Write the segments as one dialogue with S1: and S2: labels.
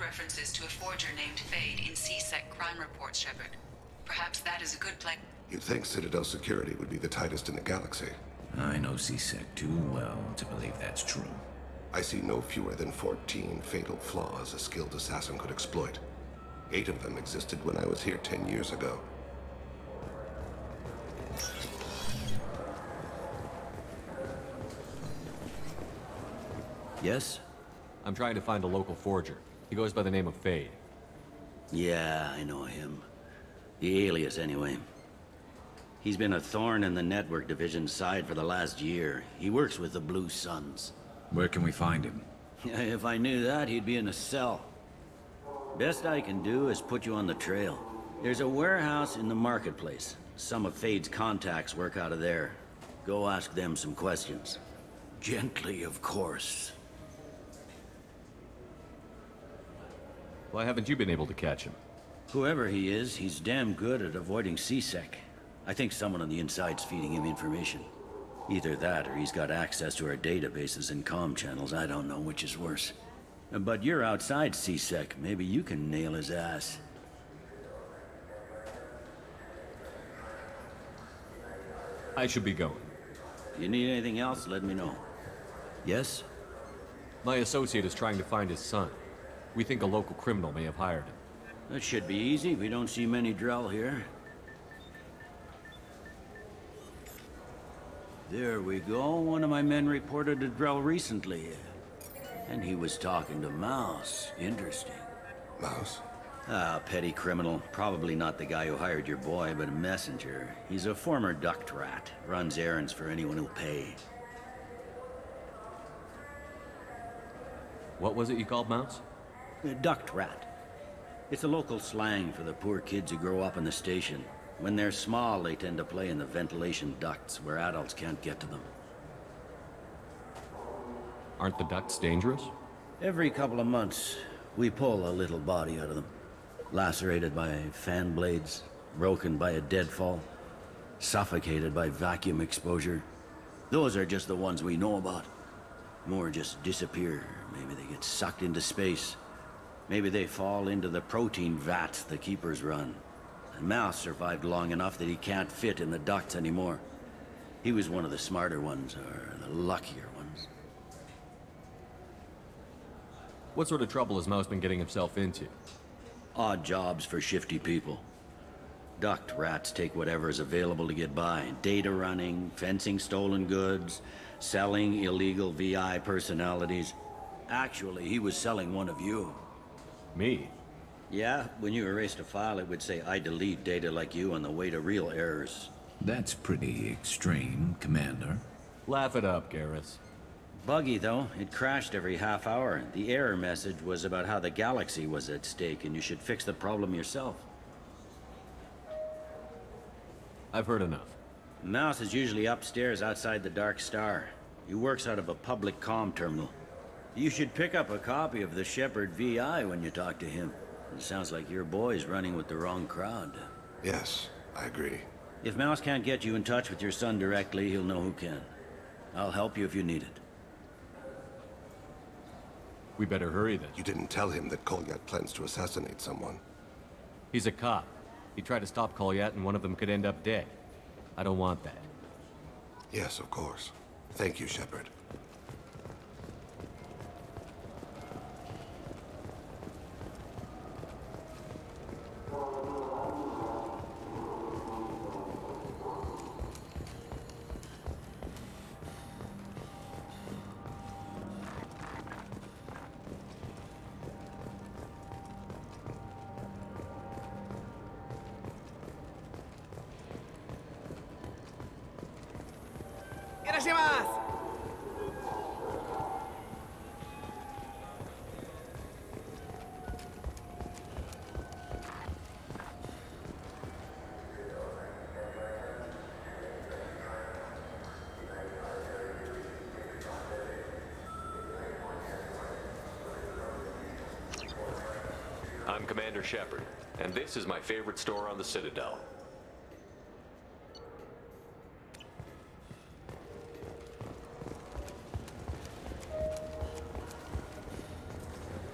S1: References to a forger named Fade in C-Sec crime reports, Shepard. Perhaps that is a good place.
S2: You'd think Citadel security would be the tightest in the galaxy.
S3: I know C-Sec too well to believe that's true.
S2: I see no fewer than 14 fatal flaws a skilled assassin could exploit. 8 of them existed when I was here 10 years ago.
S4: Yes?
S5: I'm trying to find a local forger. He goes by the name of Fade.
S4: Yeah, I know him. The alias, anyway. He's been a thorn in the network division's side for the last year. He works with the Blue Suns.
S3: Where can we find him?
S4: If I knew that, he'd be in a cell. Best I can do is put you on the trail. There's a warehouse in the marketplace. Some of Fade's contacts work out of there. Go ask them some questions. Gently, of course.
S5: Why haven't you been able to catch him?
S4: Whoever he is, he's damn good at avoiding C-Sec. I think someone on the inside's feeding him information. Either that, or he's got access to our databases and comm channels. I don't know which is worse. But you're outside C-Sec. Maybe you can nail his ass.
S5: I should be going.
S4: You need anything else, let me know. Yes?
S5: My associate is trying to find his son. We think a local criminal may have hired him.
S4: That should be easy. We don't see many Drell here. There we go. One of my men reported a Drell recently. And he was talking to Mouse. Interesting.
S2: Mouse?
S4: Ah, petty criminal. Probably not the guy who hired your boy, but a messenger. He's a former duct rat. Runs errands for anyone who'll pay.
S5: What was it you called Mouse?
S4: A duct rat. It's a local slang for the poor kids who grow up in the station. When they're small, they tend to play in the ventilation ducts where adults can't get to them.
S5: Aren't the ducts dangerous?
S4: Every couple of months, we pull a little body out of them. Lacerated by fan blades, broken by a deadfall, suffocated by vacuum exposure. Those are just the ones we know about. More just disappear. Maybe they get sucked into space. Maybe they fall into the protein vats the Keepers run. And Mouse survived long enough that he can't fit in the ducts anymore. He was one of the smarter ones, or the luckier ones.
S5: What sort of trouble has Mouse been getting himself into?
S4: Odd jobs for shifty people. Duct rats take whatever is available to get by. Data running, fencing stolen goods, selling illegal VI personalities. Actually, he was selling one of you.
S5: Me?
S4: Yeah, when you erased a file, it would say, I delete data like you on the way to real errors.
S3: That's pretty extreme, Commander.
S5: Laugh it up, Garrus.
S4: Buggy, though. It crashed every half hour. The error message was about how the galaxy was at stake and you should fix the problem yourself.
S5: I've heard enough.
S4: Mouse is usually upstairs outside the Dark Star. He works out of a public comm terminal. You should pick up a copy of the Shepard VI when you talk to him. It sounds like your boy's running with the wrong crowd.
S2: Yes, I agree.
S4: If Mouse can't get you in touch with your son directly, he'll know who can. I'll help you if you need it.
S5: We better hurry then.
S2: You didn't tell him that Kolyat plans to assassinate someone.
S5: He's a cop. He tried to stop Kolyat and one of them could end up dead. I don't want that.
S2: Yes, of course. Thank you, Shepard.
S6: I'm Commander Shepard, and this is my favorite store on the Citadel.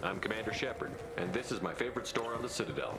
S6: I'm Commander Shepard, and this is my favorite store on the Citadel.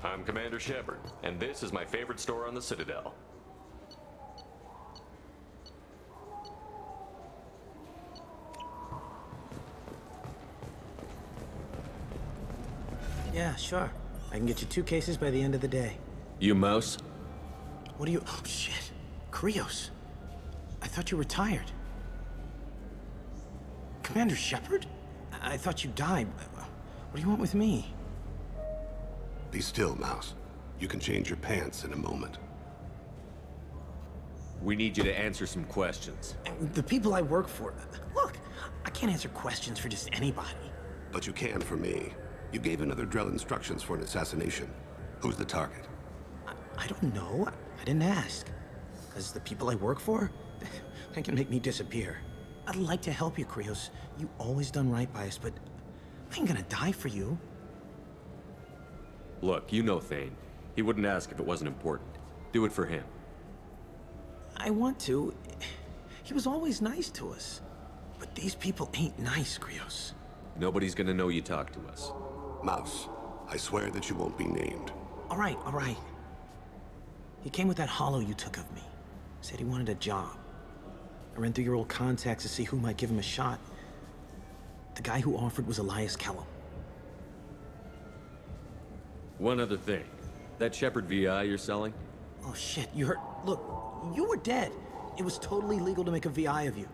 S6: I'm Commander Shepard, and this is my favorite store on the Citadel.
S7: Yeah, sure. I can get you 2 cases by the end of the day.
S5: You mouse?
S7: What are you... Oh, shit. Krios. I thought you were retired. Commander Shepard? I thought you died. What do you want with me?
S2: Be still, Mouse. You can change your pants in a moment.
S5: We need you to answer some questions.
S7: The people I work for... Look, I can't answer questions for just anybody.
S2: But you can for me. You gave another Drell instructions for an assassination. Who's the target?
S7: I don't know. I didn't ask. Because the people I work for, they can make me disappear. I'd like to help you, Krios. You always done right by us, but I ain't gonna die for you.
S5: Look, you know Thane. He wouldn't ask if it wasn't important. Do it for him.
S7: I want to. He was always nice to us. But these people ain't nice, Krios.
S5: Nobody's gonna know you talk to us.
S2: Mouse, I swear that you won't be named.
S7: All right, all right. He came with that hollow you took of me. Said he wanted a job. I ran through your old contacts to see who might give him a shot. The guy who offered was Elias Kellum.
S5: One other thing. That Shepard VI you're selling?
S7: Oh shit, you heard... Look, you were dead. It was totally legal to make a VI of you.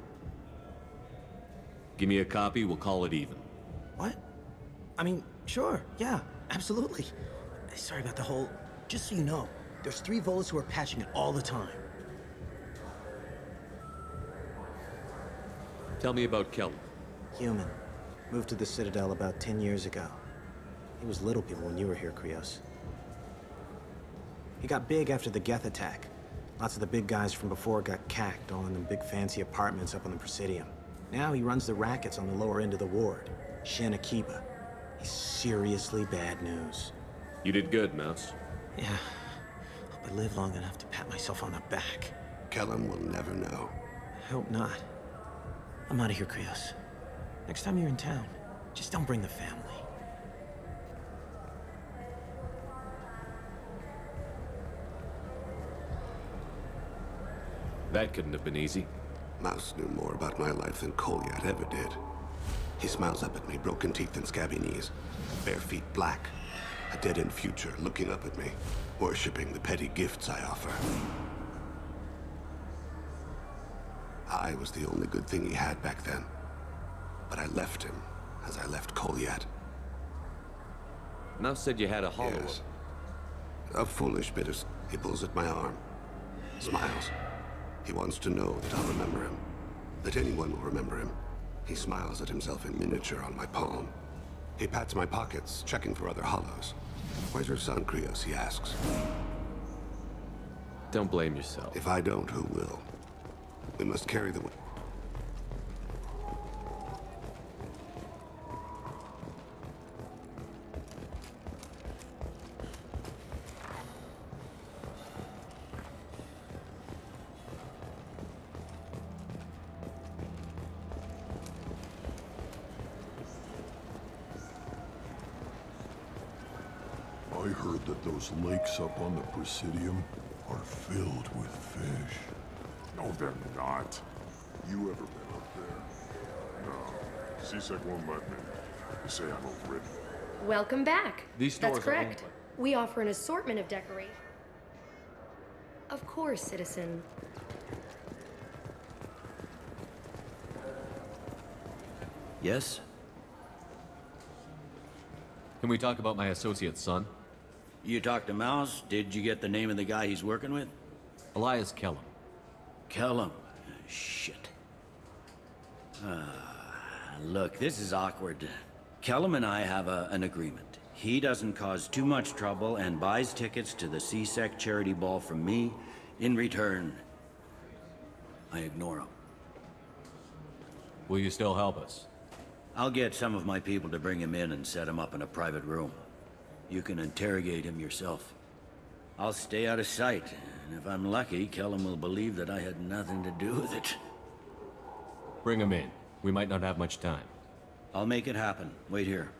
S5: Give me a copy, we'll call it even.
S7: What? I mean, sure, yeah, absolutely. Sorry about the whole... Just so you know, there's 3 Volus who are patching it all the time.
S5: Tell me about Kellum.
S7: Human. Moved to the Citadel about 10 years ago. He was little people when you were here, Krios. He got big after the Geth attack. Lots of the big guys from before got cacked, all in them big fancy apartments up on the Presidium. Now he runs the rackets on the lower end of the ward. Shin Akiba. He's seriously bad news.
S5: You did good, Mouse.
S7: Yeah. Hope I live long enough to pat myself on the back.
S2: Kellum will never know.
S7: I hope not. I'm out of here, Krios. Next time you're in town, just don't bring the family.
S5: That couldn't have been easy.
S2: Mouse knew more about my life than Kolyat ever did. He smiles up at me, broken teeth and scabby knees. Bare feet black. A dead-end future looking up at me, worshipping the petty gifts I offer. I was the only good thing he had back then. But I left him, as I left Kolyat.
S5: Mouse said you had a hollow.
S2: Yes. A foolish bit of... He pulls at my arm. Smiles. He wants to know that I'll remember him. That anyone will remember him. He smiles at himself in miniature on my palm. He pats my pockets, checking for other hollows. Where's your son, Krios? He asks.
S6: Don't blame yourself.
S2: If I don't, who will? We must carry the...
S8: I heard that those lakes up on the Presidium are filled with fish.
S9: No, they're not. You ever been up there? No. C-Sec won't let me. They say I'm overridden.
S10: Welcome back.
S5: These stores
S10: That's
S5: are
S10: correct.
S5: open.
S10: We offer an assortment of decorations. Of course, citizen.
S4: Yes?
S5: Can we talk about my associate's son?
S4: You talked to Mouse? Did you get the name of the guy he's working with?
S5: Elias Kellum.
S4: Kellum. Shit. Look, this is awkward. Kellum and I have an agreement. He doesn't cause too much trouble and buys tickets to the C-Sec charity ball from me. In return, I ignore him.
S5: Will you still help us?
S4: I'll get some of my people to bring him in and set him up in a private room. You can interrogate him yourself. I'll stay out of sight, and if I'm lucky, Kellum will believe that I had nothing to do with it.
S5: Bring him in. We might not have much time.
S4: I'll make it happen. Wait here.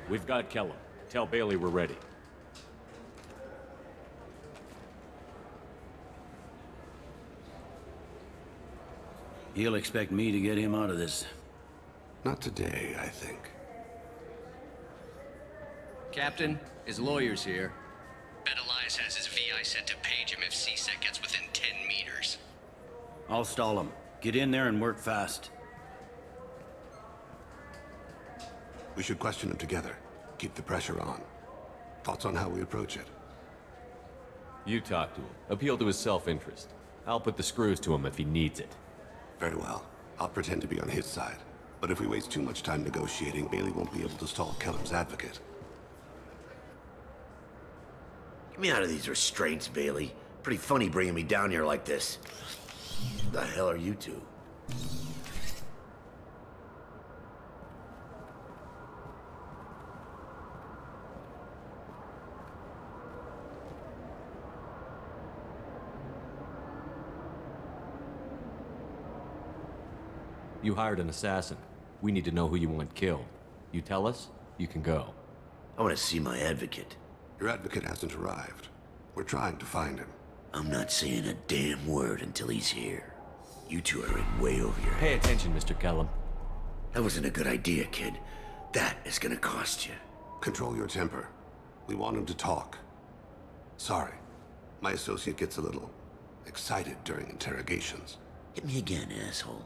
S5: We've got Kellum. Tell Bailey we're ready.
S4: He'll expect me to get him out of this.
S2: Not today, I think.
S11: Captain, his lawyer's here. Bet Elias has his VI set to page him if C-Sec gets within 10 meters.
S4: I'll stall him. Get in there and work fast.
S2: We should question him together. Keep the pressure on. Thoughts on how we approach it?
S5: You talk to him. Appeal to his self-interest. I'll put the screws to him if he needs it.
S2: Very well. I'll pretend to be on his side. But if we waste too much time negotiating, Bailey won't be able to stall Kellum's advocate.
S12: Get me out of these restraints, Bailey. Pretty funny bringing me down here like this. The hell are you two?
S5: You hired an assassin. We need to know who you want killed. You tell us, you can go.
S12: I want to see my advocate.
S2: Your advocate hasn't arrived. We're trying to find him.
S12: I'm not saying a damn word until he's here. You two are in way over your
S5: Pay
S12: head.
S5: attention, Mr. Kellum.
S12: That wasn't a good idea, kid. That is gonna cost you.
S2: Control your temper. We want him to talk. Sorry. My associate gets a little excited during interrogations.
S12: Hit me again, asshole.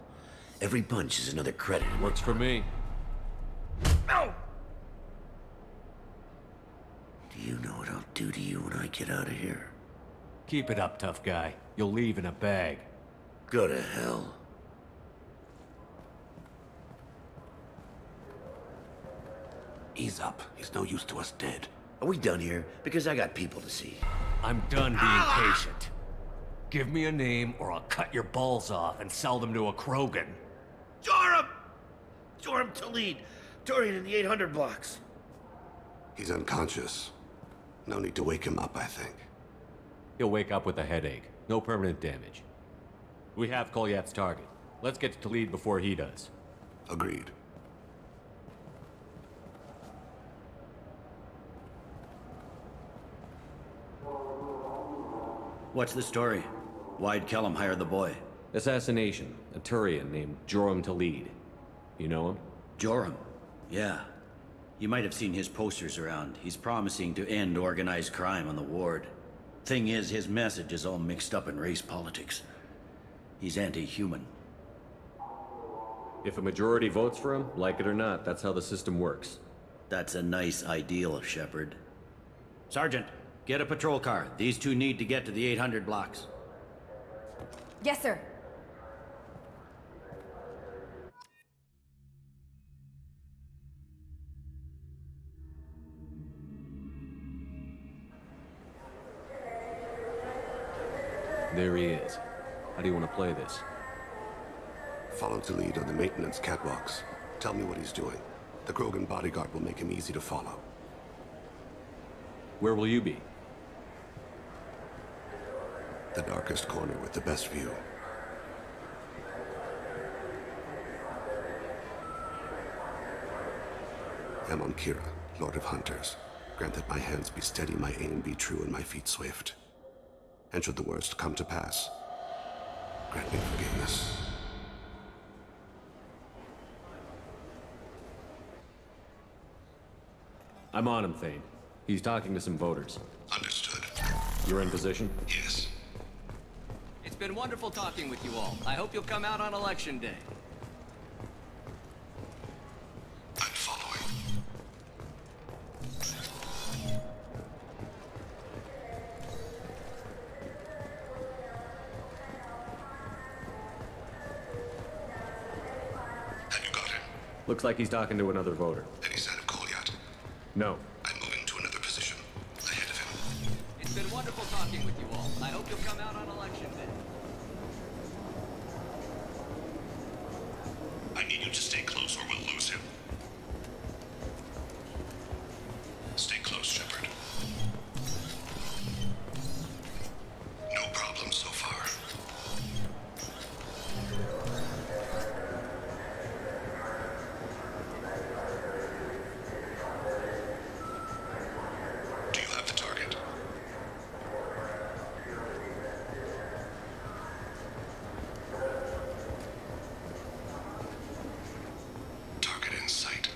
S12: Every punch is another credit.
S5: Works for me.
S12: No! Do you know what I'll do to you when I get out of here?
S5: Keep it up, tough guy. You'll leave in a bag.
S12: Go to hell.
S2: Ease up. He's no use to us dead.
S12: Are we done here? Because I got people to see.
S5: I'm done being patient. Give me a name or I'll cut your balls off and sell them to a Krogan.
S12: Joram! Joram Talid. Torian in the 800 blocks.
S2: He's unconscious. No need to wake him up, I think.
S5: He'll wake up with a headache. No permanent damage. We have Kolyat's target. Let's get to Talid before he does.
S2: Agreed.
S4: What's the story? Why'd Kellum hire the boy?
S5: Assassination. A Turian named Joram Talid. You know him?
S4: Joram. Yeah. You might have seen his posters around. He's promising to end organized crime on the ward. Thing is, his message is all mixed up in race politics. He's anti-human.
S5: If a majority votes for him, like it or not, that's how the system works.
S4: That's a nice ideal, Shepard. Sergeant, Get a patrol car. These two need to get to the 800 blocks.
S10: Yes, sir.
S5: There he is. How do you want to play this?
S2: Follow to lead on the maintenance catwalks. Tell me what he's doing. The Krogan bodyguard will make him easy to follow.
S5: Where will you be?
S2: The darkest corner with the best view. Amon Kira, Lord of Hunters. Grant that my hands be steady, my aim be true, and my feet swift. And should the worst come to pass, grant me forgiveness.
S5: I'm on him, Thane. He's talking to some voters.
S2: Understood.
S5: You're in position?
S2: Yes.
S11: It's been wonderful talking with you all. I hope you'll come out on Election Day.
S2: I'm following. Have you got him?
S5: Looks like he's talking to another voter.
S2: Any sign of Kolyat?
S5: No.
S2: I'm moving to another position. Ahead of him.
S11: It's been wonderful talking with you all. I hope you'll come out on Election Day.
S2: I need you to stay close or we'll lose him. Stay close, Shepard. No problem so far. Do you have the target? Target in sight.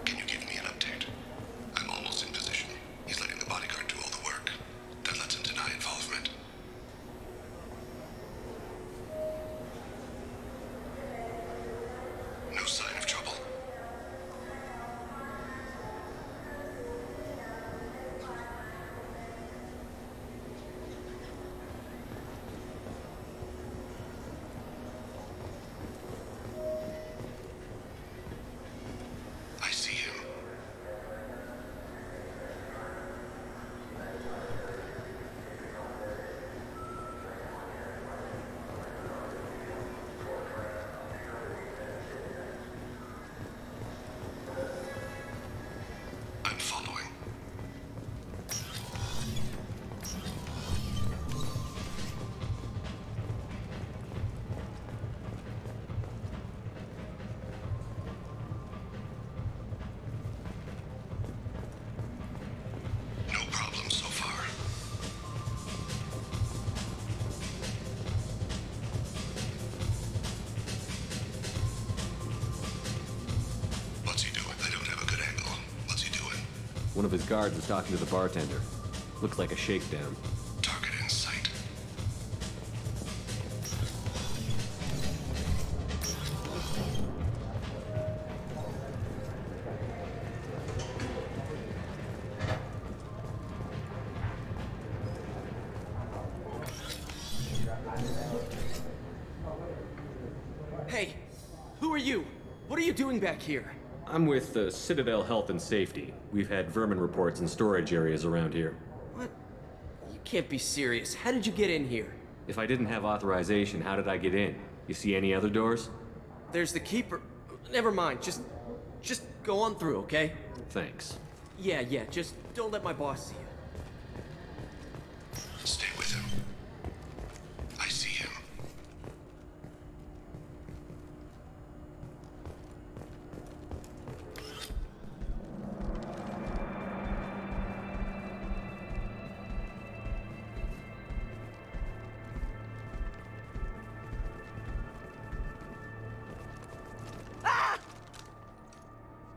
S2: Can you give me an update? I'm almost in position. He's letting the bodyguard do all the work. That lets him deny involvement. No sign of trouble. I see him. I'm following. No problem so far. What's he doing? I don't have a good angle. What's he doing?
S5: One of his guards is talking to the bartender. Looks like a shakedown.
S2: Target in sight.
S13: Hey, who are you? What are you doing back here?
S5: I'm with the Citadel Health and Safety. We've had vermin reports in storage areas around here.
S13: What? You can't be serious. How did you get in here?
S5: If I didn't have authorization, how did I get in? You see any other doors?
S13: There's the keeper. Never mind. Just go on through, okay?
S5: Thanks.
S13: Yeah, just don't let my boss see you.
S2: Stay with him. I see him.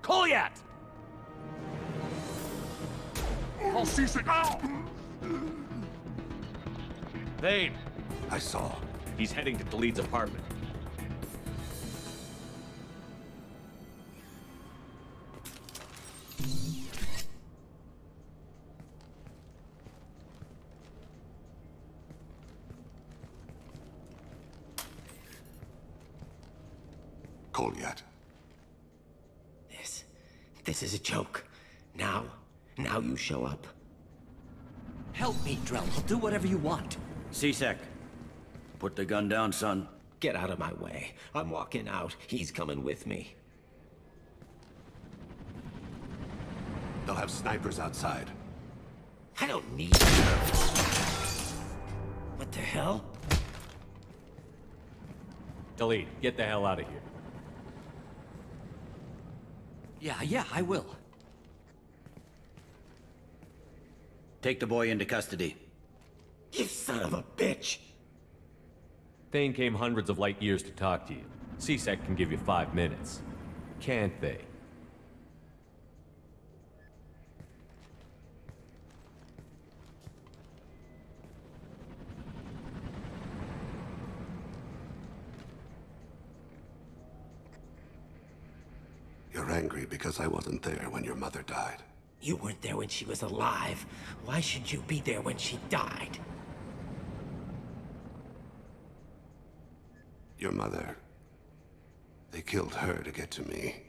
S14: Kolyat! Call C6. Ow! Fade.
S2: I saw.
S5: He's heading to Khalid's apartment.
S2: Kolyat.
S15: This is a joke. Now you show up.
S14: Help me, Drell. I'll do whatever you want.
S4: C-Sec, put the gun down, son.
S15: Get out of my way. I'm walking out. He's coming with me.
S2: They'll have snipers outside.
S15: I don't need you. What the hell?
S5: Khalid, get the hell out of here.
S14: Yeah, I will.
S4: Take the boy into custody.
S15: You son of a bitch!
S5: Thane came hundreds of light years to talk to you. C-Sec can give you 5 minutes. Can't they?
S2: You're angry because I wasn't there when your mother died.
S15: You weren't there when she was alive. Why should you be there when she died?
S2: Your mother... They killed her to get to me.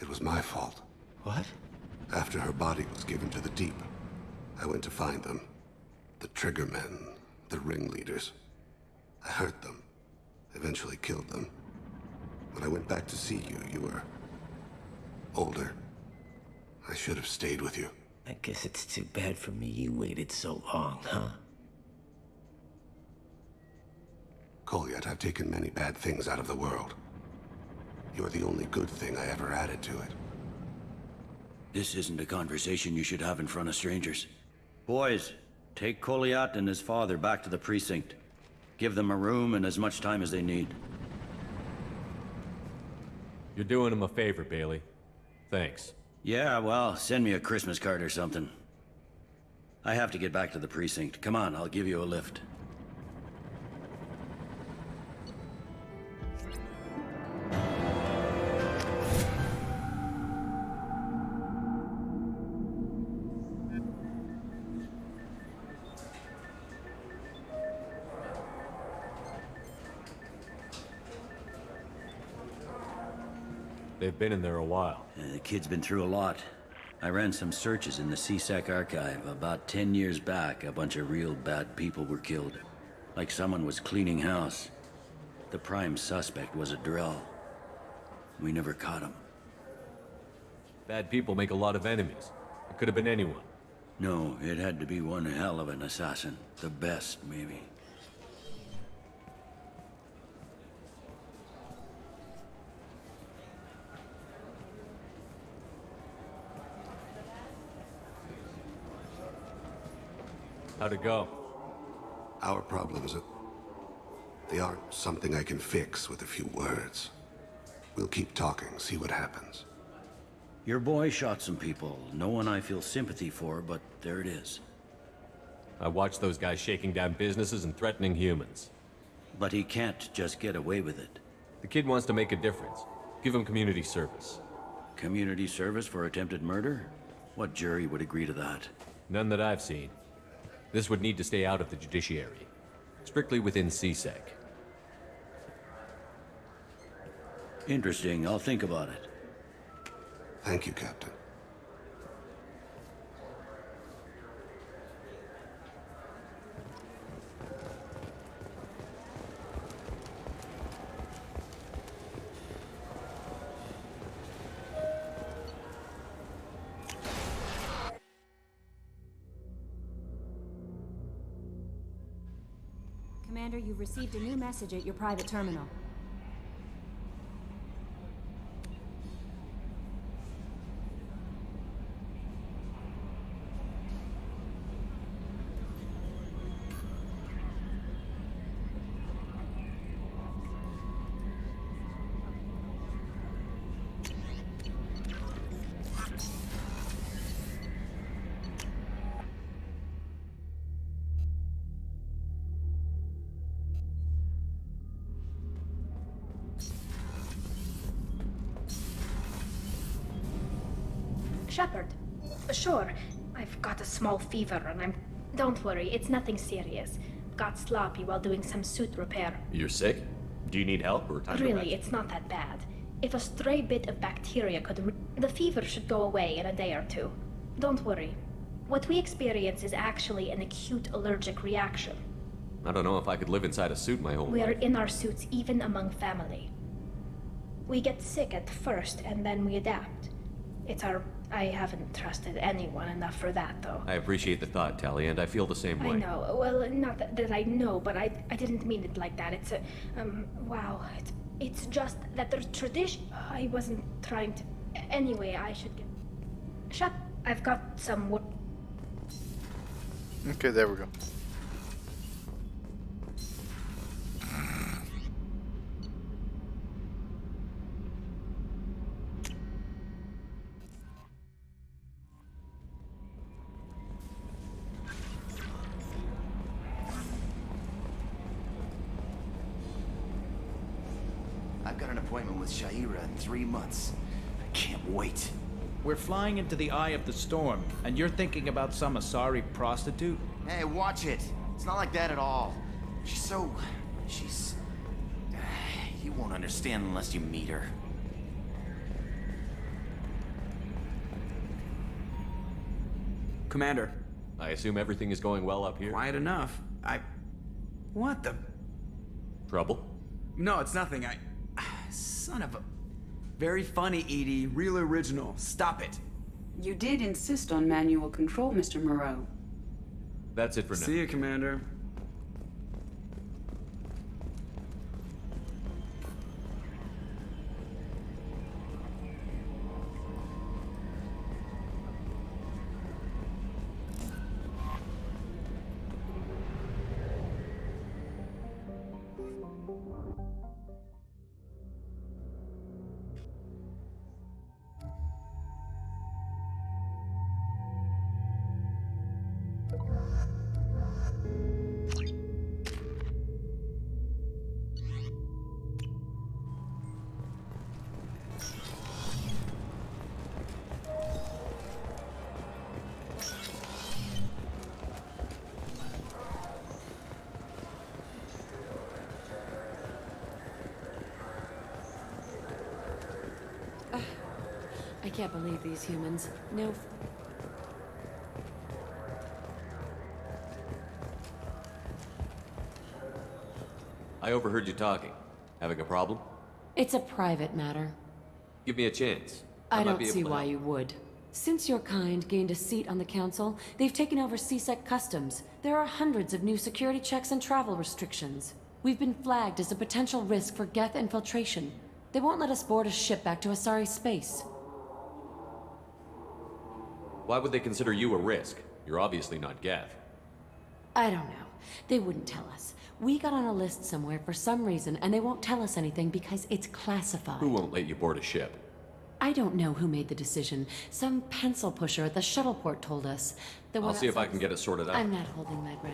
S2: It was my fault.
S15: What?
S2: After her body was given to the Deep, I went to find them. The Triggermen, the ringleaders. I hurt them. Eventually killed them. When I went back to see you, you were... older. I should have stayed with you.
S15: I guess it's too bad for me you waited so long, huh?
S2: Kolyat, I've taken many bad things out of the world. You're the only good thing I ever added to it.
S4: This isn't a conversation you should have in front of strangers. Boys, take Kolyat and his father back to the precinct. Give them a room and as much time as they need.
S5: You're doing him a favor, Bailey. Thanks.
S4: Yeah, well, send me a Christmas card or something. I have to get back to the precinct. Come on, I'll give you a lift.
S5: They've been in there a while.
S4: The kid's been through a lot. I ran some searches in the C-Sec archive. About 10 years back, a bunch of real bad people were killed. Like someone was cleaning house. The prime suspect was a Drell. We never caught him.
S5: Bad people make a lot of enemies. It could have been anyone.
S4: No, it had to be one hell of an assassin. The best, maybe.
S5: How'd it go?
S2: Our problems are... they aren't something I can fix with a few words. We'll keep talking, see what happens.
S4: Your boy shot some people. No one I feel sympathy for, but there it is.
S5: I watched those guys shaking down businesses and threatening humans.
S4: But he can't just get away with it.
S5: The kid wants to make a difference. Give him community service.
S4: Community service for attempted murder? What jury would agree to that?
S5: None that I've seen. This would need to stay out of the judiciary. Strictly within C-Sec.
S4: Interesting. I'll think about it.
S2: Thank you, Captain.
S16: Commander, you've received a new message at your private terminal.
S17: Shepard. Sure, I've got a small fever and I'm... Don't worry, it's nothing serious. Got sloppy while doing some suit repair.
S5: You're sick? Do you need help or time to
S17: Really,
S5: rest?
S17: it's not that bad. If a stray bit of bacteria could... the fever should go away in a day or two. Don't worry. What we experience is actually an acute allergic reaction.
S5: I don't know if I could live inside a suit my whole
S17: We're
S5: life.
S17: in our suits even among family. We get sick at first and then we adapt. It's our... I haven't trusted anyone enough for that, though.
S5: I appreciate the thought, Tally, and I feel the same way.
S17: I know. Well, not that I know, but I didn't mean it like that. It's a... wow. It's just that there's tradition... I wasn't trying to... Anyway, I should get... Shut... I've got some...
S18: Okay, there we go.
S19: I've got an appointment with Shaira in 3 months. I can't wait.
S20: We're flying into the eye of the storm, and you're thinking about some Asari prostitute?
S19: Hey, watch it. It's not like that at all. She's... You won't understand unless you meet her.
S5: Commander. I assume everything is going well up here?
S21: Quiet enough. What the...
S5: Trouble?
S21: No, it's nothing. Son of a... Very funny, Edie. Real original. Stop it.
S22: You did insist on manual control, Mr. Moreau.
S5: That's it for now.
S21: See you, Commander.
S23: I can't believe these humans. No.
S5: I overheard you talking. Having a problem?
S23: It's a private matter.
S5: Give me a chance.
S23: I
S5: might
S23: don't
S5: be able
S23: see
S5: to
S23: why
S5: help.
S23: you would. Since your kind gained a seat on the council, they've taken over CSEC customs. There are hundreds of new security checks and travel restrictions. We've been flagged as a potential risk for Geth infiltration. They won't let us board a ship back to Asari space.
S5: Why would they consider you a risk? You're obviously not Geth.
S23: I don't know. They wouldn't tell us. We got on a list somewhere for some reason, and they won't tell us anything because it's classified.
S5: Who won't let you board a ship?
S23: I don't know who made the decision. Some pencil pusher at the shuttle port told us.
S5: I'll see if I can get it sorted out.
S23: I'm not holding my breath.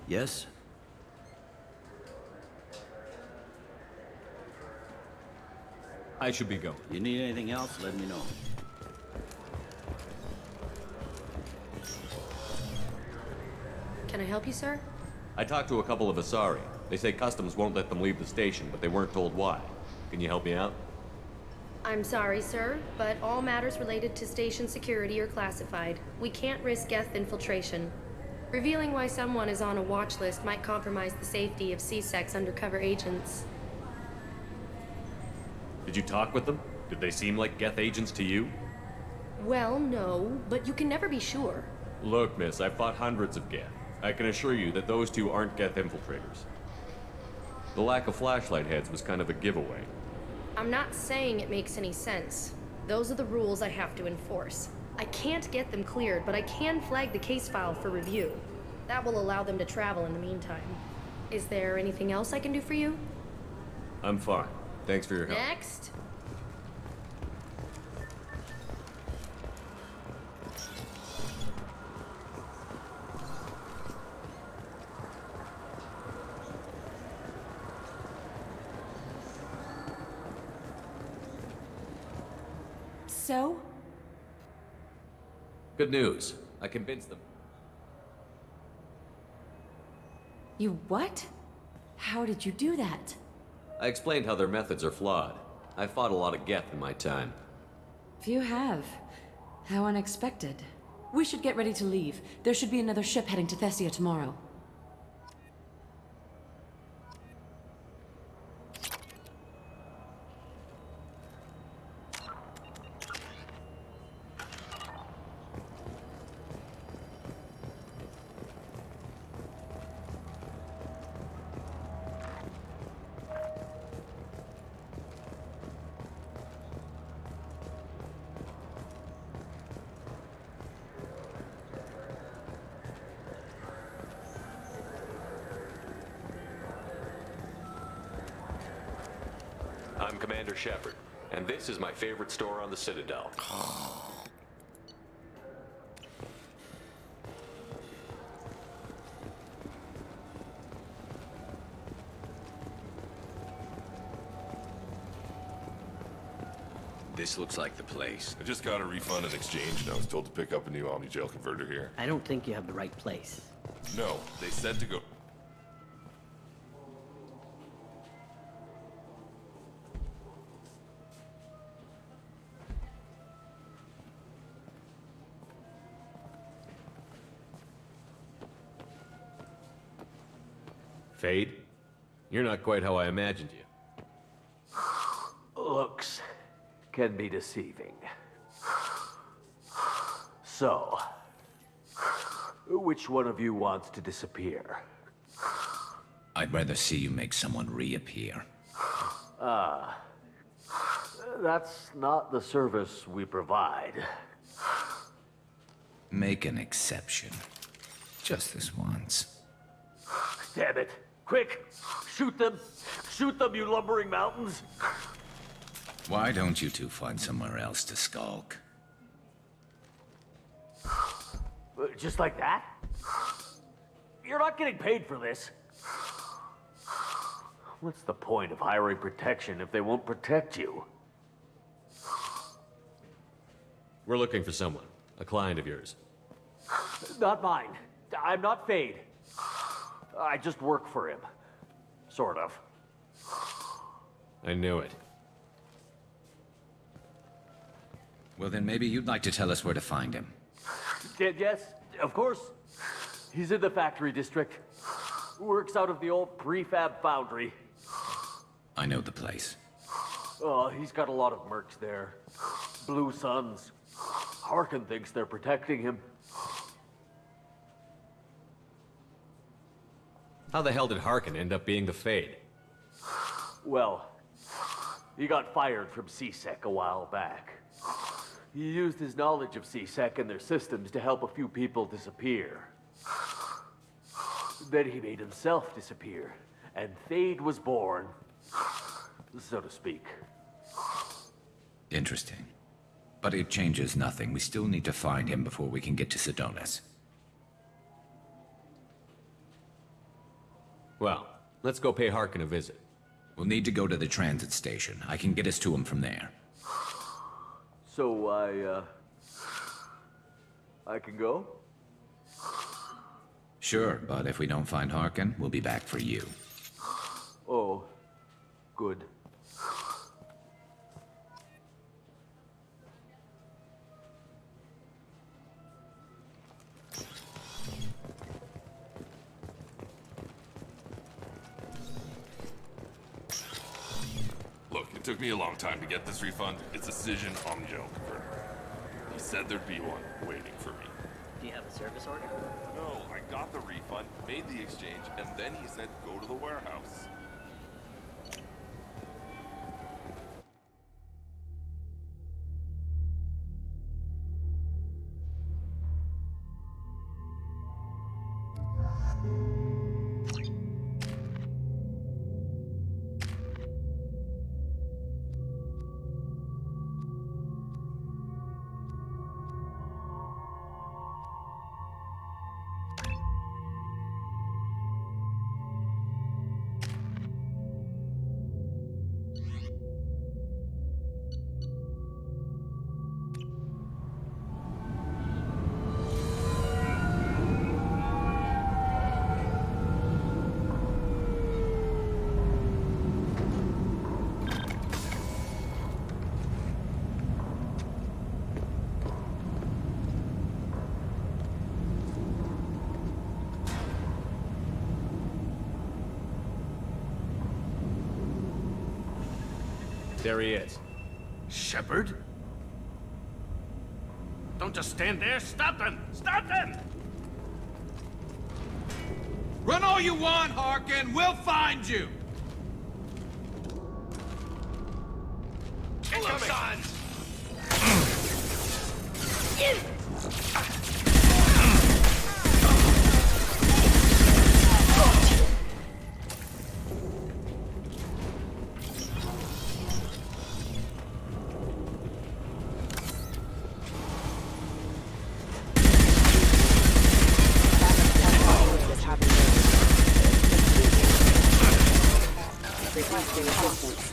S4: Yes?
S5: I should be going.
S4: You need anything else, let me know.
S10: Can I help you, sir?
S5: I talked to a couple of Asari. They say customs won't let them leave the station, but they weren't told why. Can you help me out?
S10: I'm sorry, sir, but all matters related to station security are classified. We can't risk Geth infiltration. Revealing why someone is on a watch list might compromise the safety of CSEC's undercover agents.
S5: Did you talk with them? Did they seem like Geth agents to you?
S10: Well, no, but you can never be sure.
S5: Look, miss, I've fought hundreds of Geth. I can assure you that those two aren't Geth infiltrators. The lack of flashlight heads was kind of a giveaway.
S10: I'm not saying it makes any sense. Those are the rules I have to enforce. I can't get them cleared, but I can flag the case file for review. That will allow them to travel in the meantime. Is there anything else I can do for you?
S5: I'm fine. Thanks for your help.
S10: Next.
S23: So?
S5: Good news. I convinced them.
S23: You what? How did you do that?
S5: I explained how their methods are flawed. I fought a lot of Geth in my time.
S23: Few have. How unexpected. We should get ready to leave. There should be another ship heading to Thessia tomorrow.
S6: I'm Commander Shepard, and this is my favorite store on the Citadel.
S1: This looks like the place.
S9: I just got a refund and exchange, and I was told to pick up a new Omni-Jail converter here.
S3: I don't think you have the right place.
S9: No, they said to go...
S5: Fade? You're not quite how I imagined you.
S18: Looks can be deceiving. So, which one of you wants to disappear?
S1: I'd rather see you make someone reappear.
S18: Ah, that's not the service we provide.
S1: Make an exception. Just this once.
S18: Damn it! Quick! Shoot them! Shoot them, you lumbering mountains!
S1: Why don't you two find somewhere else to skulk?
S18: Just like that? You're not getting paid for this. What's the point of hiring protection if they won't protect you?
S5: We're looking for someone. A client of yours.
S18: Not mine. I'm not Fade. I just work for him. Sort of.
S5: I knew it.
S1: Well, then maybe you'd like to tell us where to find him.
S18: Yes, of course. He's in the factory district. Works out of the old prefab foundry.
S1: I know the place.
S18: Oh, he's got a lot of mercs there. Blue Suns. Harkin thinks they're protecting him.
S5: How the hell did Harkin end up being the Fade?
S18: Well, he got fired from CSEC a while back. He used his knowledge of CSEC and their systems to help a few people disappear. Then he made himself disappear, and Fade was born, so to speak.
S1: Interesting. But it changes nothing. We still need to find him before we can get to Sedonis.
S5: Well, let's go pay Harkin a visit.
S1: We'll need to go to the transit station. I can get us to him from there.
S18: So I can go?
S1: Sure, but if we don't find Harkin, we'll be back for you.
S18: Oh, good.
S9: Look, it took me a long time to get this refund. It's a Cision Omni-Jail converter. He said there'd be one waiting for me.
S3: Do you have a service order?
S9: No, I got the refund, made the exchange, and then he said go to the warehouse.
S5: There he is.
S7: Shepard? Don't just stand there. Stop them! Stop them!
S20: Run all you want, Harkin. We'll find you.
S7: Hello, sons!
S8: Requesting assistance.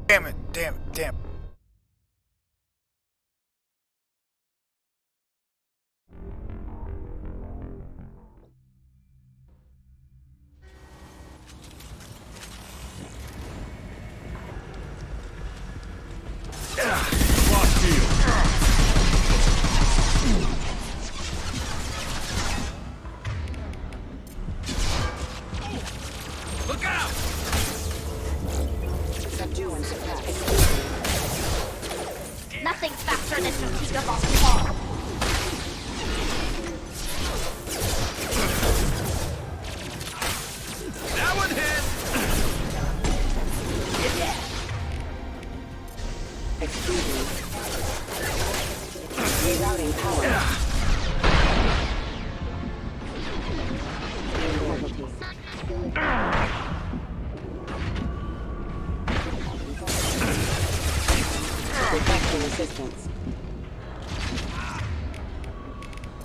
S12: Damn it, damn it, damn it.
S7: Look out!
S8: Subdue and suppress.
S17: Nothing faster than to keep your boss involved.
S7: That one hit!
S8: Excuse me. Rerouting power. Requesting assistance.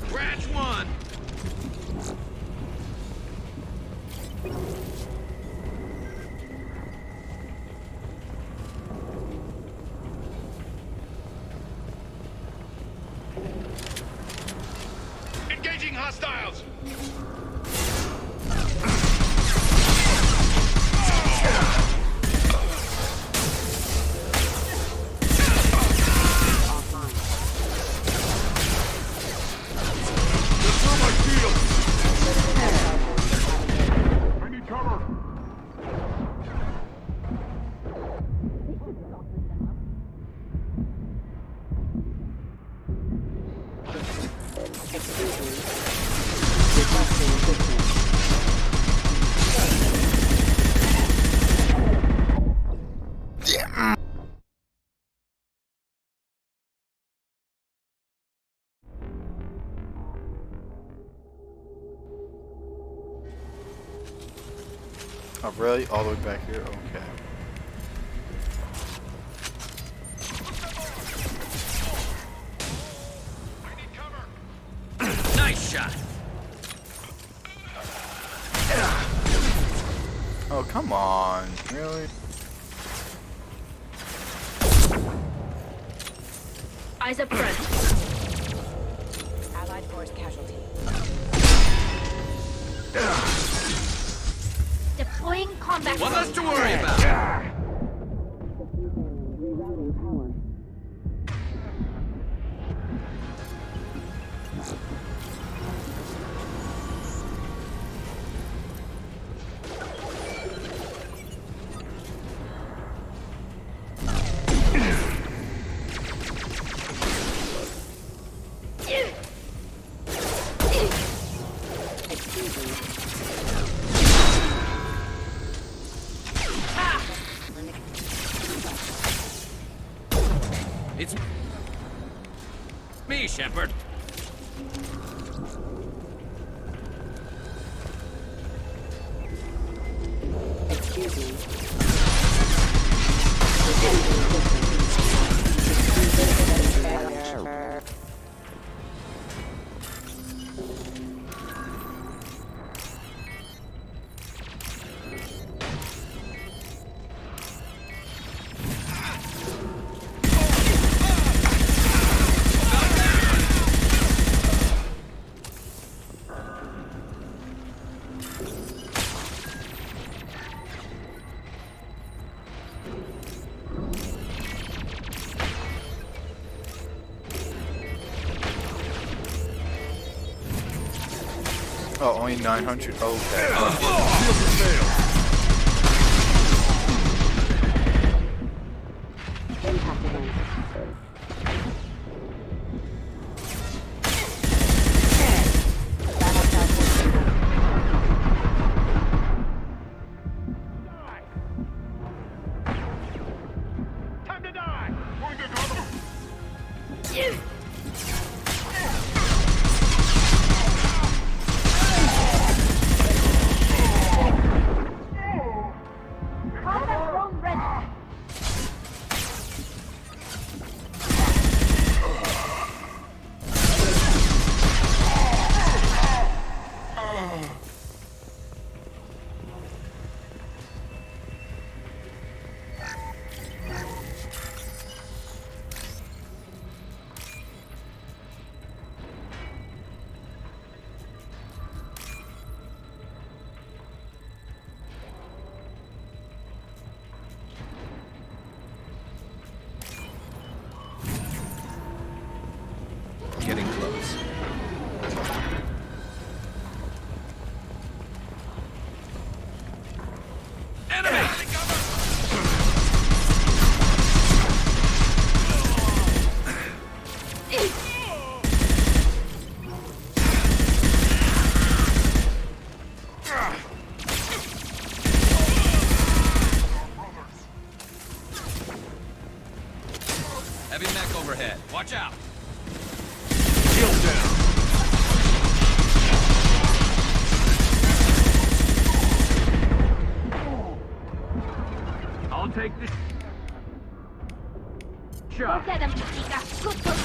S7: Scratch one! Engaging hostiles!
S12: Oh, really? All the way back here? Okay. Oh, come on. Really?
S17: Eyes up front.
S8: Allied force casualty.
S17: Deploying combat.
S7: One less to worry about. It's me, Shepard.
S8: Excuse me.
S12: Oh, only 900. Okay.
S8: Impact event.
S7: Time to die.
S17: Combat drone ready.
S1: Getting close.
S7: Enemy! Heavy mech overhead. Watch out. Shield down. I'll take this shot.
S17: Go get him, chica. Good, good.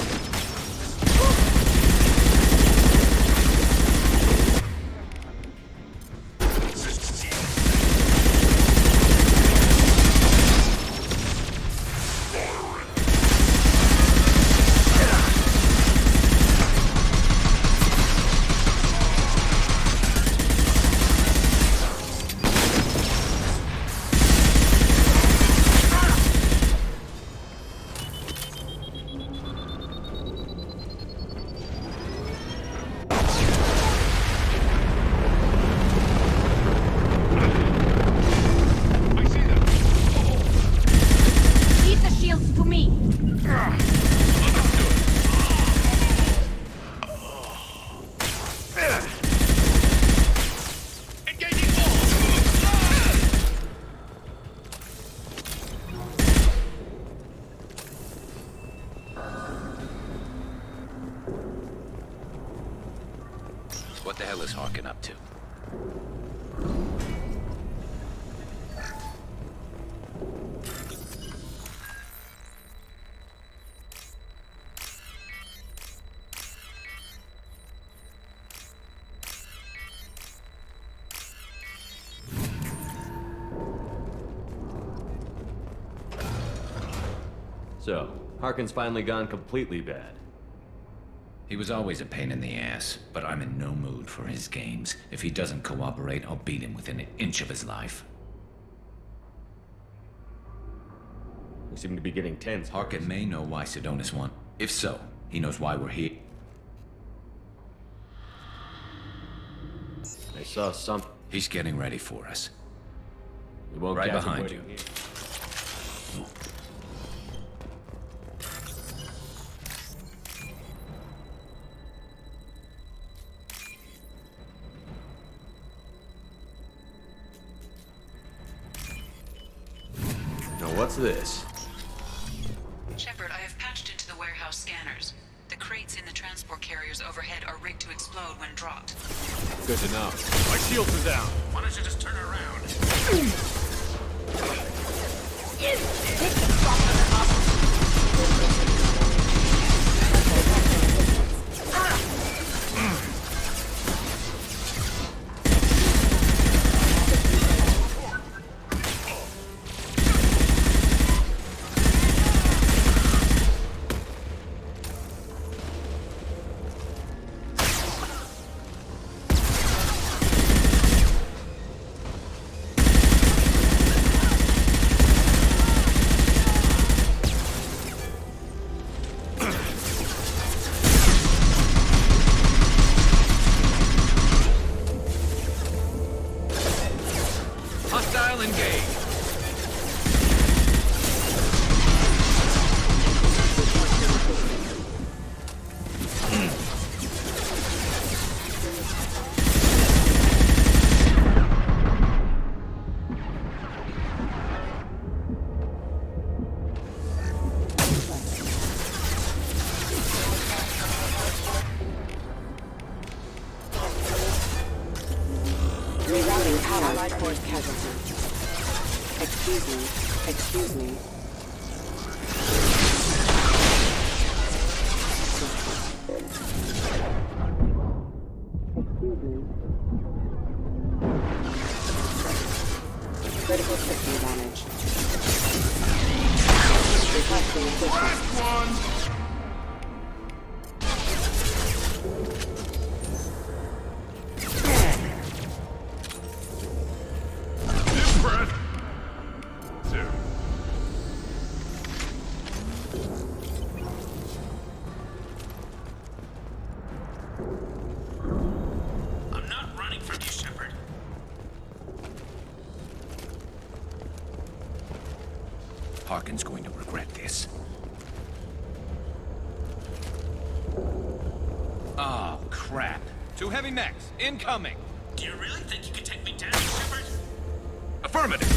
S17: Leave the shields to me.
S7: Engaging all.
S1: What the hell is Hawken up to?
S5: So, Harkin's finally gone completely bad.
S1: He was always a pain in the ass, but I'm in no mood for his games. If he doesn't cooperate, I'll beat him within an inch of his life.
S5: We seem to be getting tense.
S1: Harkin may know why Sidonis won. If so, he knows why we're here.
S5: I saw something.
S1: He's getting ready for us.
S5: We won't
S1: right
S5: catch him
S1: behind you.
S5: waiting here. Now what's this?
S22: Shepard, I have patched into the warehouse scanners. The crates in the transport carriers overhead are rigged to explode when dropped.
S5: Good to know. My shields are down.
S7: Why don't you just turn around? Hostile engaged.
S8: Rerouting power. Allied force casualty. Excuse me. Excuse me. Critical system damage. Requesting assistance.
S7: I'm not running from you, Shepard.
S1: Harkin's going to regret this. Oh, crap.
S7: 2 heavy mechs, incoming. Do you really think you can take me down, Shepard? Affirmative.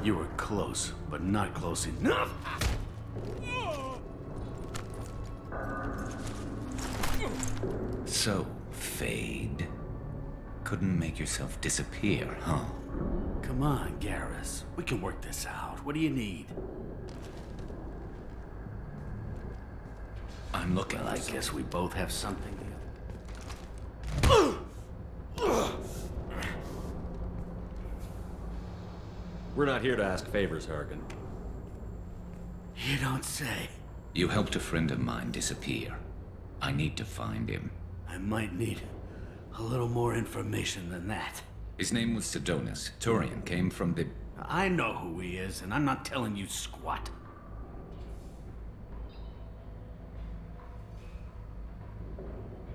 S4: You were close, but not close enough.
S1: So, Fade. Couldn't make yourself disappear, huh?
S4: Come on, Garrus. We can work this out. What do you need?
S1: I'm looking.
S4: Well, I guess we both have something.
S5: We're not here to ask favors, Harkin.
S4: You don't say.
S1: You helped a friend of mine disappear. I need to find him.
S4: I might need a little more information than that.
S1: His name was Sidonis. Turian came from the...
S4: I know who he is, and I'm not telling you squat.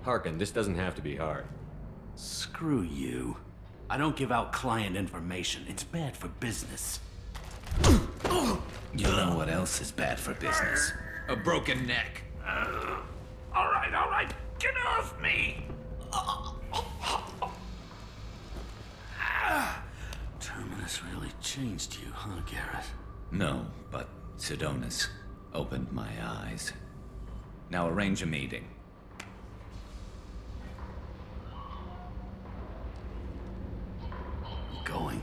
S5: Harkin, this doesn't have to be hard.
S4: Screw you. I don't give out client information. It's bad for business.
S1: You know what else is bad for business? A broken neck.
S4: All right. Get off me! Terminus really changed you, huh, Garrett?
S1: No, but Sidonis opened my eyes. Now arrange a meeting.
S4: Going.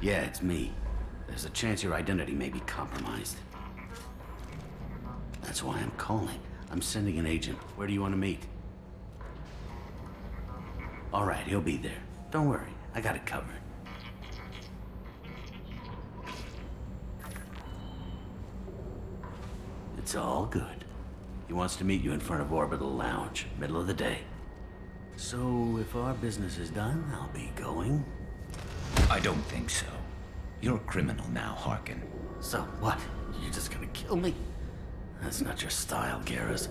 S4: Yeah, it's me. There's a chance your identity may be compromised. That's why I'm calling. I'm sending an agent. Where do you want to meet? All right, he'll be there. Don't worry, I got it covered. It's all good. He wants to meet you in front of Orbital Lounge, middle of the day. So, if our business is done, I'll be going.
S1: I don't think so. You're a criminal now, Harkin.
S4: So what? You're just gonna kill me? That's not your style, Garrus.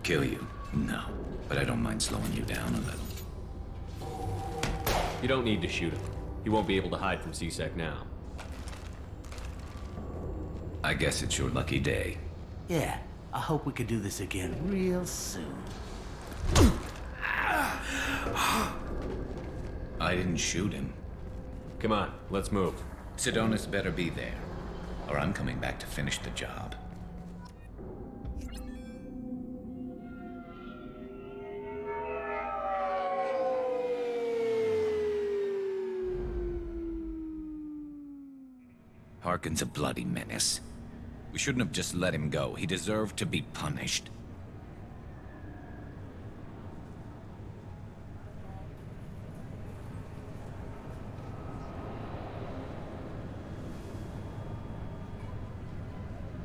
S1: Kill you? No. But I don't mind slowing you down a little.
S5: You don't need to shoot him. He won't be able to hide from C-Sec now.
S1: I guess it's your lucky day.
S4: Yeah, I hope we could do this again real soon.
S1: I didn't shoot him.
S5: Come on, let's move.
S1: Sidonis better be there, or I'm coming back to finish the job. Harkin's a bloody menace. We shouldn't have just let him go. He deserved to be punished.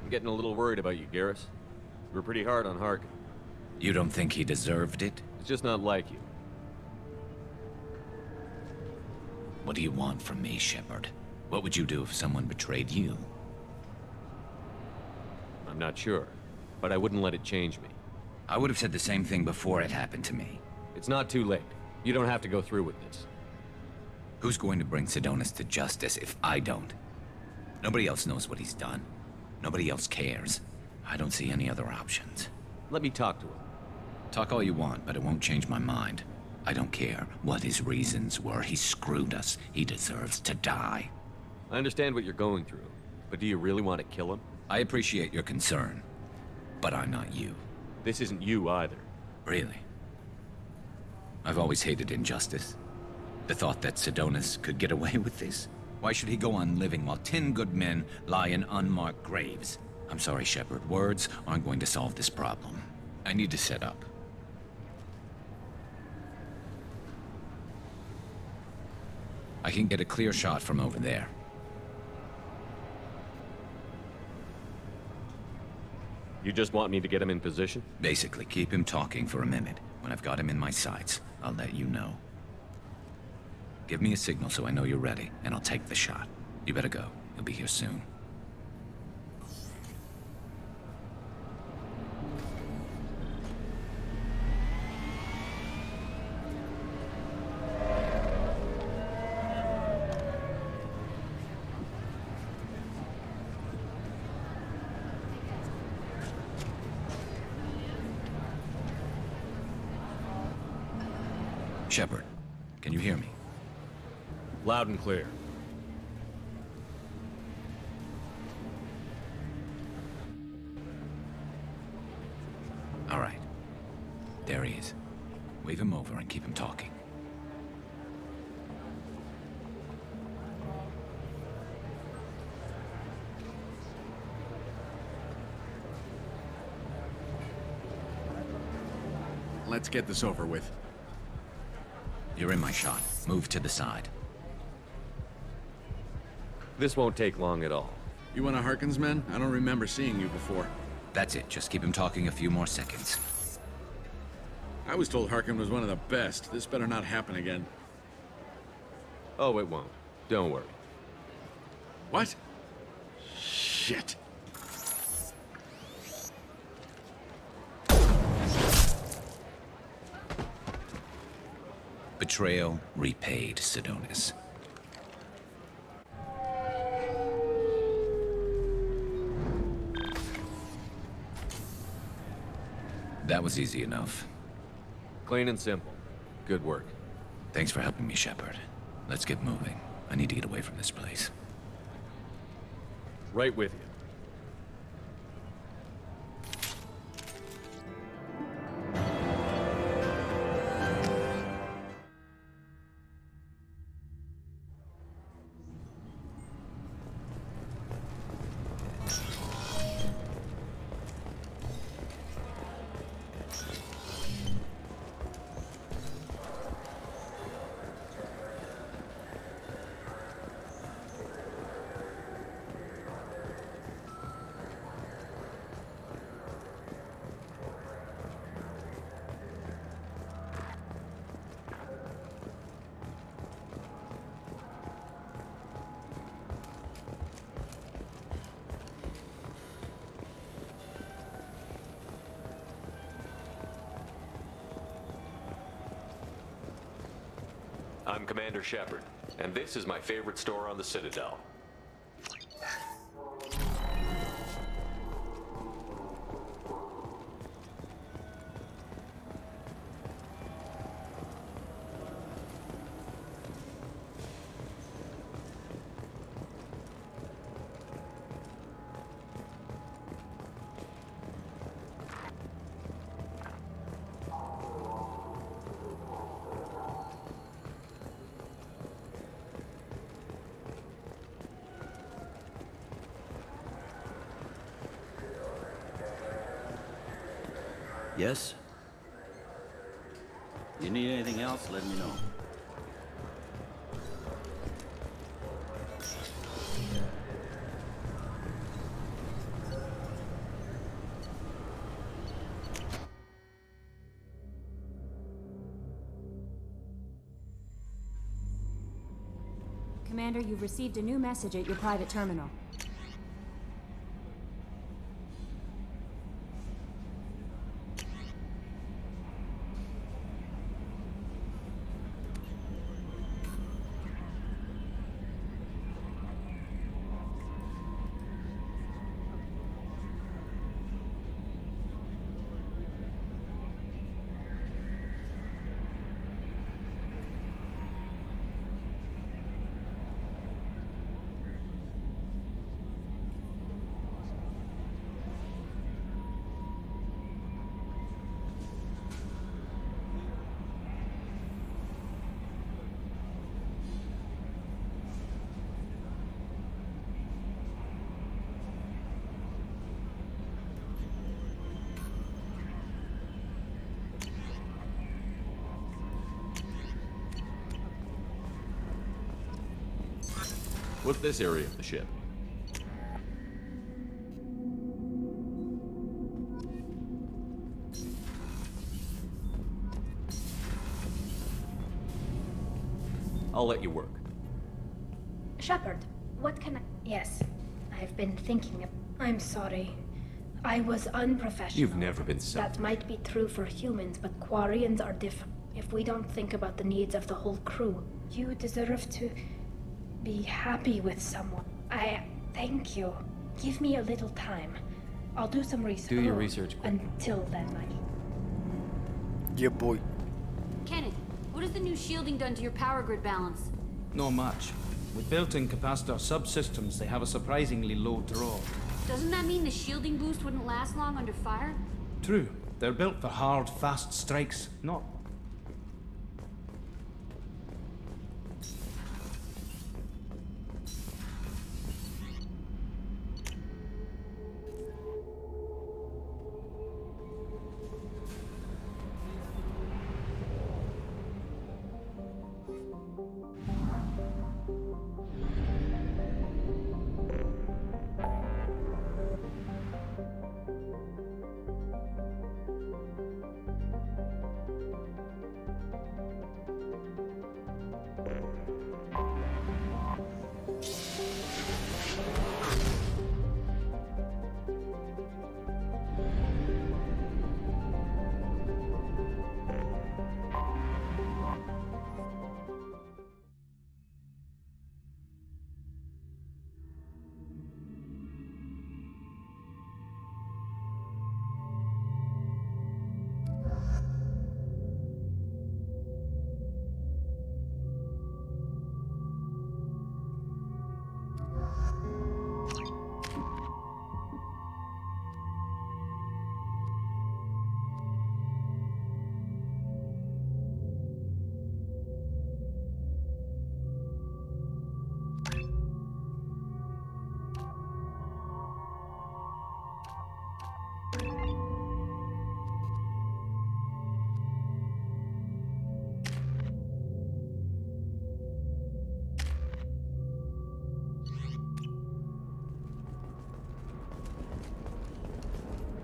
S5: I'm getting a little worried about you, Garrus. You were pretty hard on Harkin.
S1: You don't think he deserved it?
S5: It's just not like you.
S1: What do you want from me, Shepard? What would you do if someone betrayed you?
S5: I'm not sure, but I wouldn't let it change me.
S1: I would have said the same thing before it happened to me.
S5: It's not too late. You don't have to go through with this.
S1: Who's going to bring Sidonis to justice if I don't? Nobody else knows what he's done. Nobody else cares. I don't see any other options.
S5: Let me talk to him.
S1: Talk all you want, but it won't change my mind. I don't care what his reasons were. He screwed us. He deserves to die.
S5: I understand what you're going through, but do you really want to kill him?
S1: I appreciate your concern, but I'm not you.
S5: This isn't you either.
S1: Really? I've always hated injustice. The thought that Sidonis could get away with this? Why should he go on living while 10 good men lie in unmarked graves? I'm sorry, Shepard. Words aren't going to solve this problem. I need to set up. I can get a clear shot from over there.
S5: You just want me to get him in position?
S1: Basically, keep him talking for a minute. When I've got him in my sights, I'll let you know. Give me a signal so I know you're ready, and I'll take the shot. You better go. He'll be here soon. Shepard, can you hear me?
S5: Loud and clear.
S1: All right. There he is. Wave him over and keep him talking.
S11: Let's get this over with.
S1: You're in my shot. Move to the side.
S5: This won't take long at all.
S11: You one of Harkin's men? I don't remember seeing you before.
S1: That's it. Just keep him talking a few more seconds.
S11: I was told Harkin was one of the best. This better not happen again.
S5: Oh, it won't. Don't worry.
S11: What? Shit.
S1: Betrayal repaid, Sidonis. That was easy enough.
S5: Clean and simple. Good work.
S1: Thanks for helping me, Shepard. Let's get moving. I need to get away from this place.
S5: Right with you.
S6: I'm Commander Shepard, and this is my favorite store on the Citadel.
S4: Yes? You need anything else, let me know.
S16: Commander, you've received a new message at your private terminal.
S5: What's this area of the ship? I'll let you work.
S17: Shepard, What can I... Yes, I've been thinking of... I'm sorry. I was unprofessional.
S5: You've never been so.
S17: That might be true for humans, but Quarians are different. If we don't think about the needs of the whole crew, you deserve to be happy with someone. Thank you. Give me a little time. I'll do some research.
S5: Do your research.
S17: Until then,
S12: Yeah, boy.
S16: Kenneth, what has the new shielding done to your power grid balance?
S20: Not much. With built-in capacitor subsystems, they have a surprisingly low draw.
S16: Doesn't that mean the shielding boost wouldn't last long under fire?
S20: True. They're built for hard, fast strikes, not...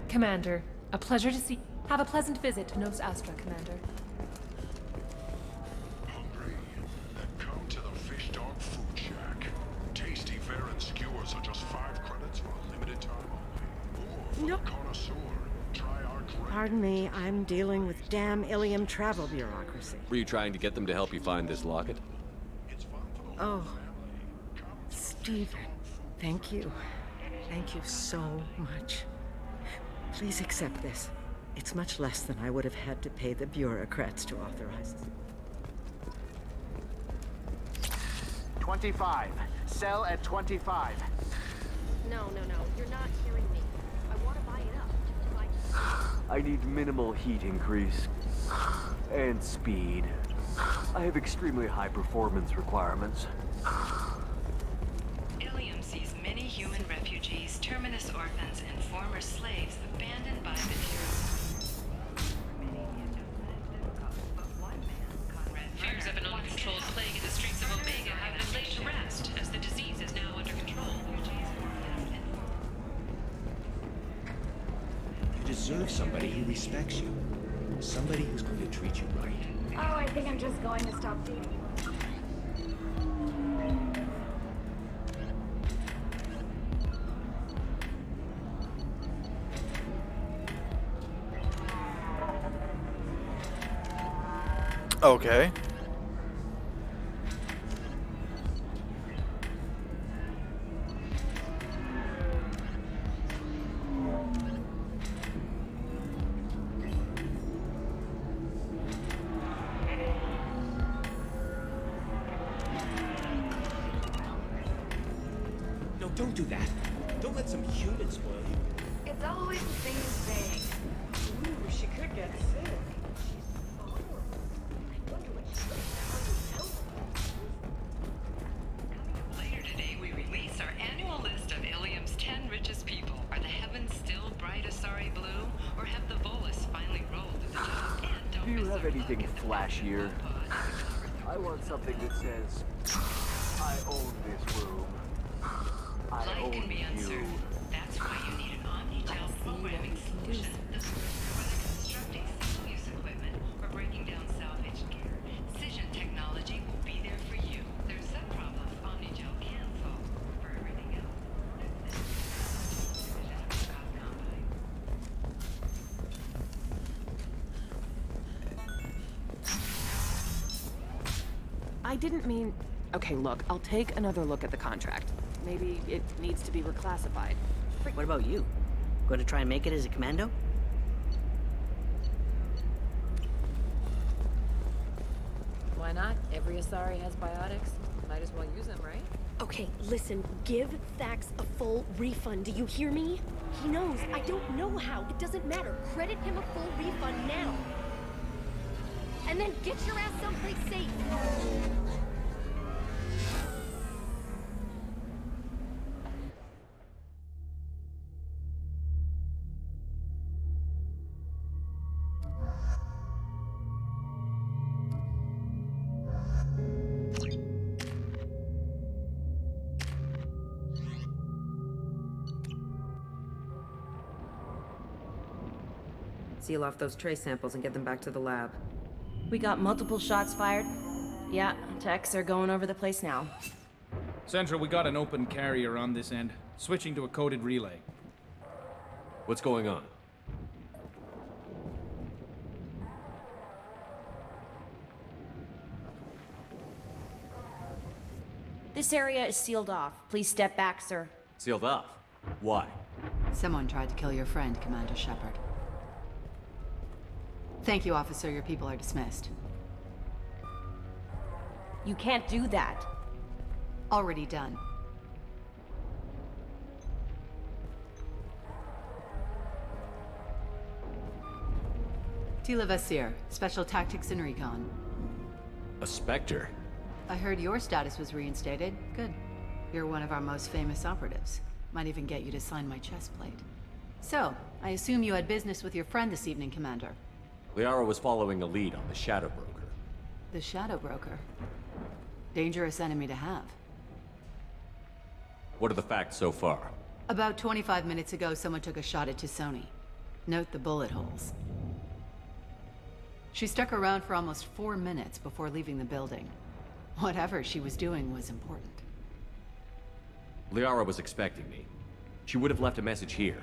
S13: Commander, a pleasure to see. Have a pleasant visit to Nos Astra, Commander.
S9: Hungry? Then come to the Fish Dog Food Shack. Tasty fare and skewers are just 5 credits for a limited time only. Or for the connoisseur, try our drink.
S14: Pardon me, I'm dealing with damn Ilium travel bureaucracy.
S5: Were you trying to get them to help you find this locket?
S14: Oh, Stephen, thank you. Thank you so much. Please accept this. It's much less than I would have had to pay the bureaucrats to authorize it.
S15: 25. Sell at 25.
S10: No. You're not hearing me. I want to buy it up.
S18: I need minimal heat increase. And speed. I have extremely high performance requirements.
S22: Ilium sees many human refugees, terminus orphans, and former slaves abandoned by the terrorists. Fears of an uncontrolled plague in the streets of Omega have been laid to rest, as the disease is now under control.
S1: You deserve somebody who respects you. Somebody who's going to treat you right.
S17: Oh, I think I'm just going to stop dating you.
S12: Okay.
S1: No, don't do that. Don't let some human spoil you.
S17: It's always the same thing. Ooh, she could get sick.
S22: Later today, we release our annual list of Ilium's 10 richest people. Are the heavens still bright Asari blue, or have the Volus finally rolled to the top? And don't
S18: Do you
S22: miss
S18: have
S22: our
S18: anything flashier? I want something that says, I own this room. I
S22: Life
S18: own
S22: can be
S18: you.
S22: uncertain. That's why you need an omni-gel programming solution. This works for whether constructing single-use equipment or breaking down salvaged gear. Cision technology will be there for you. There's some problems omni-gel can solve.
S13: I didn't mean... Okay, look, I'll take another look at the contract. Maybe it needs to be reclassified.
S3: What about you? Going to try and make it as a commando?
S2: Why not? Every Asari has biotics. Might as well use them, right?
S10: Okay, listen, give Thax a full refund. Do you hear me? He knows. I don't know how. It doesn't matter. Credit him a full refund now. And then get your ass someplace safe.
S2: Seal off those trace samples and get them back to the lab.
S19: We got multiple shots fired. Yeah, techs are going over the place now.
S20: Central, we got an open carrier on this end. Switching to a coded relay.
S5: What's going on?
S19: This area is sealed off. Please step back, sir.
S5: Sealed off? Why?
S21: Someone tried to kill your friend, Commander Shepard. Thank you, officer. Your people are dismissed.
S19: You can't do that.
S21: Already done. Tila Vasir, Special Tactics and Recon.
S5: A Spectre?
S21: I heard your status was reinstated. Good. You're one of our most famous operatives. Might even get you to sign my chest plate. So, I assume you had business with your friend this evening, Commander.
S5: Liara was following a lead on the Shadow Broker.
S21: The Shadow Broker. Dangerous enemy to have.
S5: What are the facts so far?
S21: About 25 minutes ago, someone took a shot at T'Soni. Note the bullet holes. She stuck around for almost 4 minutes before leaving the building. Whatever she was doing was important.
S5: Liara was expecting me. She would have left a message here.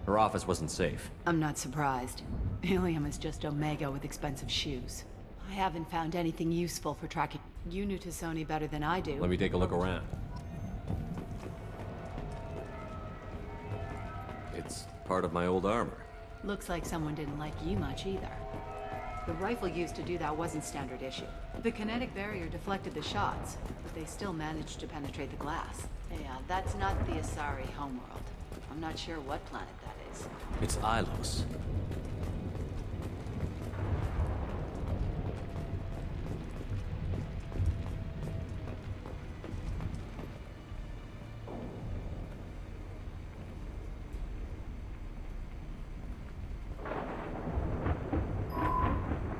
S5: Her office wasn't safe.
S21: I'm not surprised. Ilium is just Omega with expensive shoes. I haven't found anything useful for tracking. You knew T'Soni better than I do.
S5: Let me take a look around. It's part of my old armor.
S21: Looks like someone didn't like you much either. The rifle used to do that wasn't standard issue. The kinetic barrier deflected the shots, but they still managed to penetrate the glass. Yeah, that's not the Asari homeworld. I'm not sure what planet that is.
S5: It's Ilos.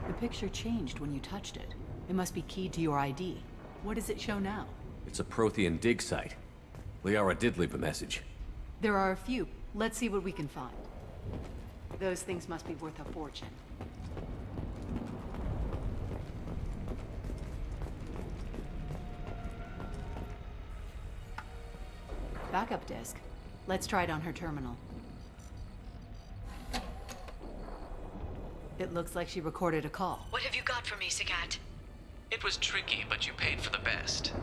S21: The picture changed when you touched it. It must be keyed to your ID. What does it show now?
S5: It's a Prothean dig site. Liara did leave a message.
S21: There are a few. Let's see what we can find. Those things must be worth a fortune. Backup disk. Let's try it on her terminal. It looks like she recorded a call.
S19: What have you got for me, Sagat?
S7: It was tricky, but you paid for the best.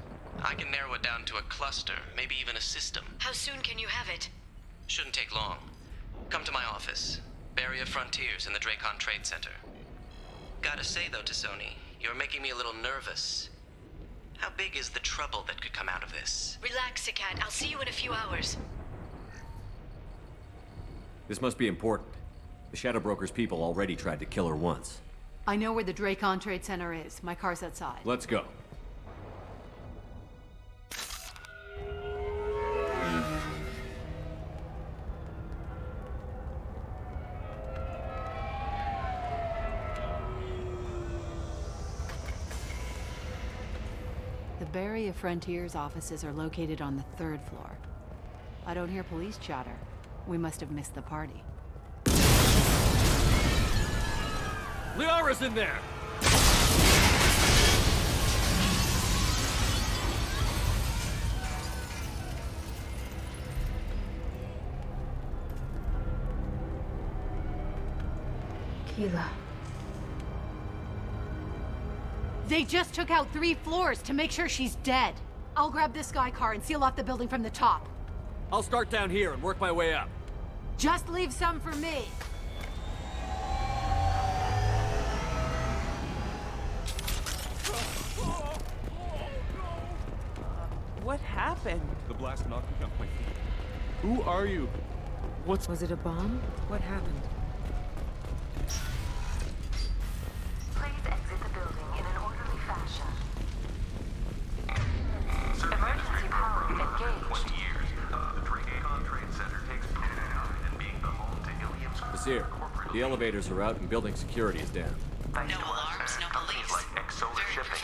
S7: I can narrow it down to a cluster, maybe even a system.
S19: How soon can you have it?
S7: Shouldn't take long. Come to my office. Barrier Frontiers in the Dracon Trade Center. Gotta say though, T'Soni, you're making me a little nervous. How big is the trouble that could come out of this?
S19: Relax, Sagat. I'll see you in a few hours.
S5: This must be important. The Shadow Broker's people already tried to kill her once.
S21: I know where the Dracon Trade Center is. My car's outside.
S5: Let's go.
S21: The Barrier Frontiers offices are located on the 3rd floor. I don't hear police chatter. We must have missed the party.
S5: Liara's in there!
S17: Keela.
S21: They just took out 3 floors to make sure she's dead. I'll grab this sky car and seal off the building from the top.
S18: I'll start down here and work my way up.
S21: Just leave some for me.
S13: What happened?
S8: The blast knocked me off my feet. Who are you?
S14: Was it a bomb? What happened?
S11: Please exit the building in an orderly fashion. Emergency power engaged.
S6: 20 years. The Drake Trade Center takes pride in being the home to Ilium's
S5: Monsieur, the elevators are out and building security is down.
S22: No alarms, no police.
S6: Like Exola Shipping.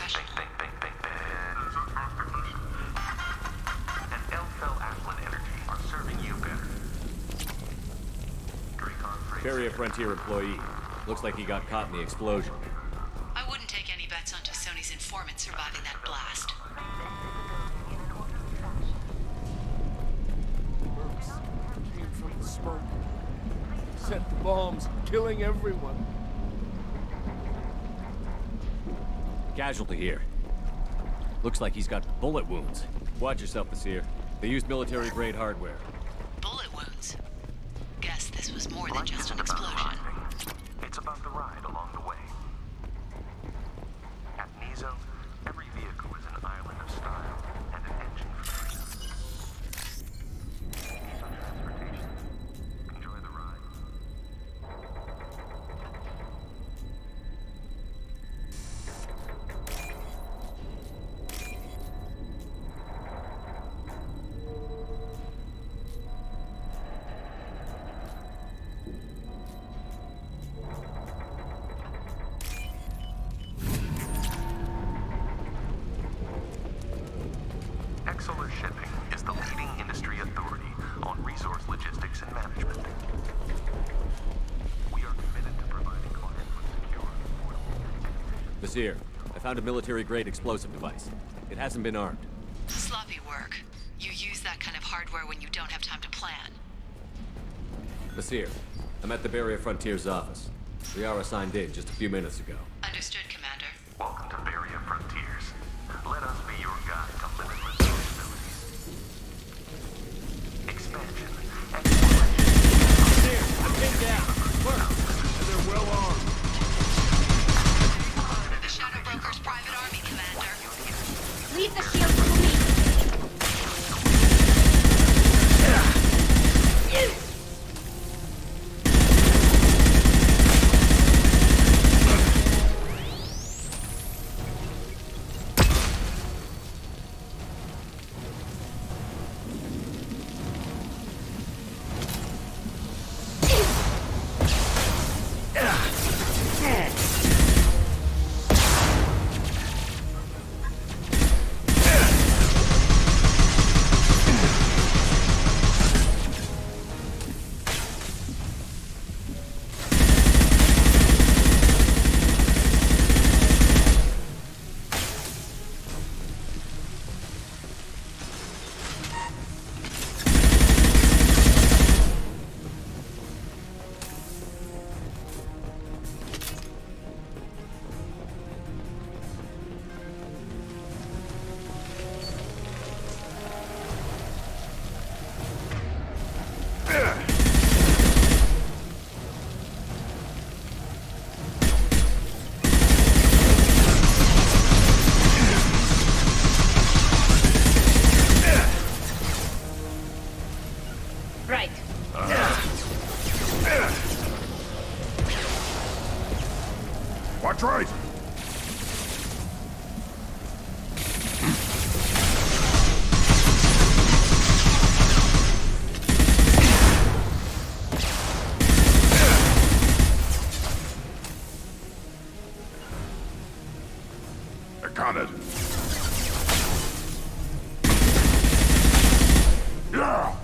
S6: And Elfell Aslan Energy are serving you better.
S5: Barrier Frontier employee. Looks like he got caught in the explosion.
S22: I wouldn't take any bets on Sony's informant surviving that blast.
S8: Came from the smoke. Set bombs, killing everyone.
S5: Casualty here. Looks like he's got bullet wounds. Watch yourself, Monsieur. They used military-grade hardware.
S22: Bullet wounds. Guess this was more than just an explosion.
S6: It's about the ride along the way. At Nizo, every vehicle is an island of style and an engine for freedom. Ease on transportation. Enjoy the ride. Exola Shipping is the leading industry authority on resource logistics and management. We are committed to providing clients with secure, affordable,
S5: Monsieur, I found a military-grade explosive device. It hasn't been armed.
S22: Sloppy work. You use that kind of hardware when you don't have time to plan.
S5: Monsieur, I'm at the Barrier Frontier's office. Liara signed in just a few minutes ago.
S22: Understood, Commander.
S6: Welcome to Barrier Frontiers. Let us be your guide to limitless possibilities. Expansion.
S8: Here, I'm pinned down. Work. And they're well armed.
S22: The Shadow Broker's private army, Commander.
S17: Leave the shield to me.
S22: Right.
S9: Watch right! Accounted. Yeah!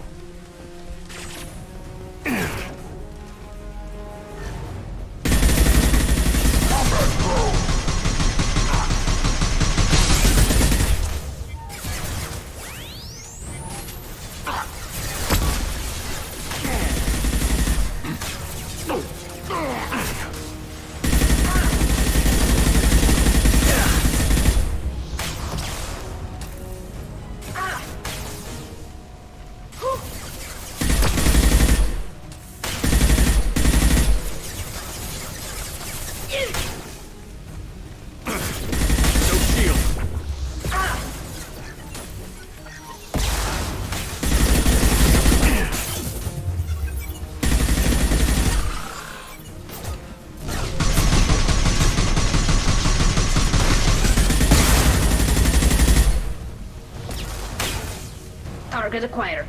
S17: Target acquired.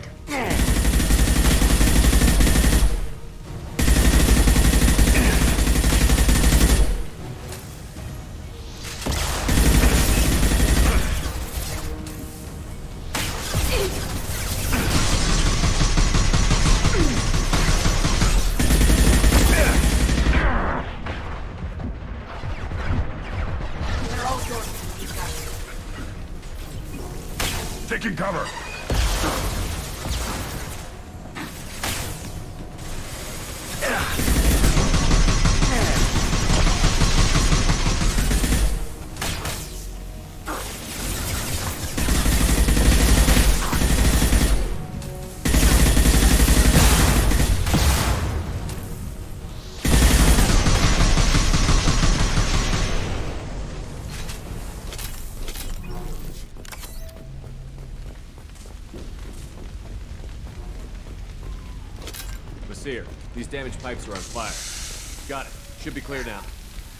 S9: Taking cover.
S5: Seer, these damaged pipes are on fire. Got it. Should be clear now.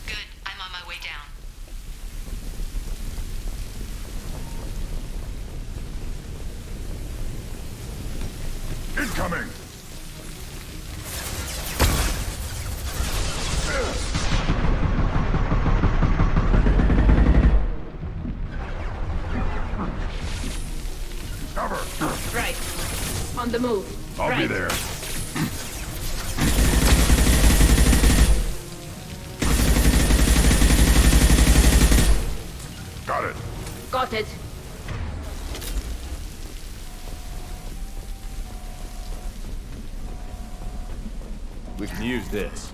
S22: Good. I'm on my way down.
S9: Incoming! Cover!
S17: Right. On the move.
S9: I'll
S17: right.
S9: be there. Got it.
S17: Got it.
S5: We can use this.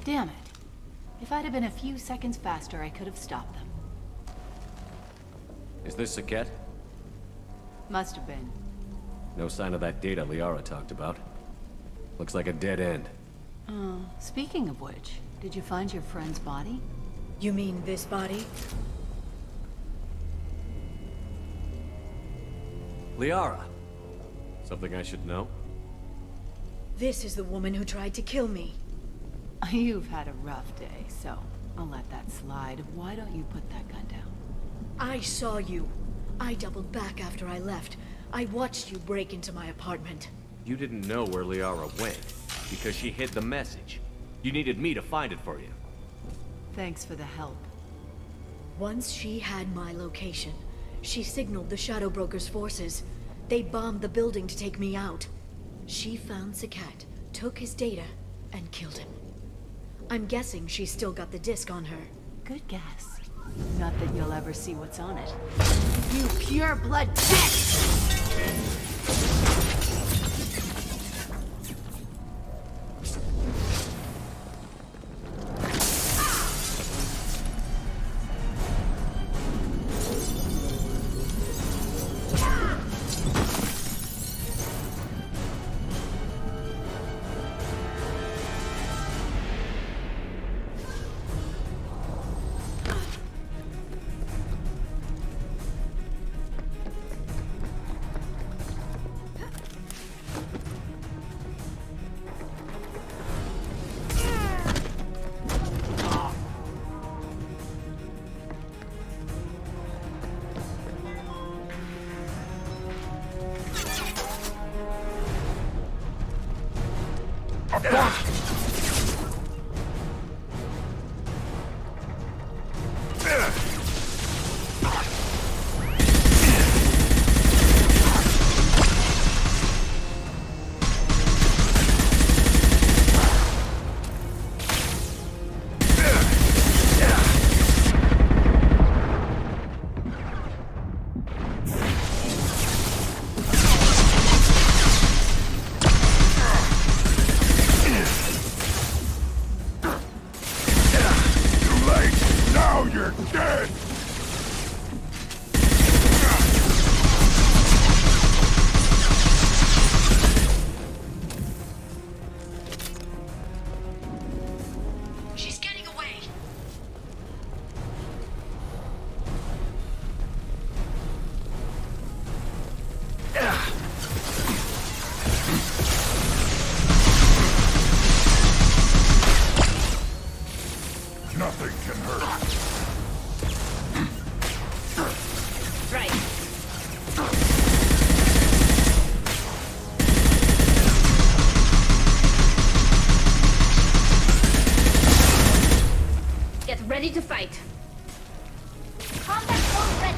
S21: Damn it. If I'd have been a few seconds faster, I could have stopped them.
S5: Is this Saket?
S21: Must have been.
S5: No sign of that data Liara talked about. Looks like a dead end.
S21: Speaking of which, did you find your friend's body?
S4: You mean this body?
S5: Liara! Something I should know?
S4: This is the woman who tried to kill me.
S21: You've had a rough day, so I'll let that slide. Why don't you put that gun down?
S4: I saw you. I doubled back after I left. I watched you break into my apartment.
S5: You didn't know where Liara went, because she hid the message. You needed me to find it for you.
S21: Thanks for the help.
S4: Once she had my location, she signaled the Shadow Broker's forces. They bombed the building to take me out. She found Saket, took his data, and killed him. I'm guessing she's still got the disc on her.
S21: Good guess. Not that you'll ever see what's on it. You pure blood bitch!
S9: Too late! Now you're dead!
S17: Get ready to fight. Combat zone ready.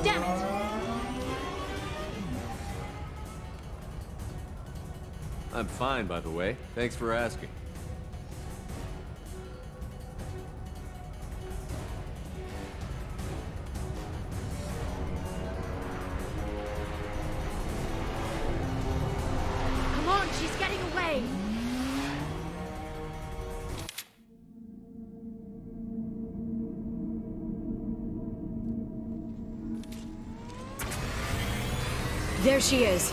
S17: Damn it!
S5: I'm fine, by the way. Thanks for asking.
S4: Come on, she's getting away! There she is.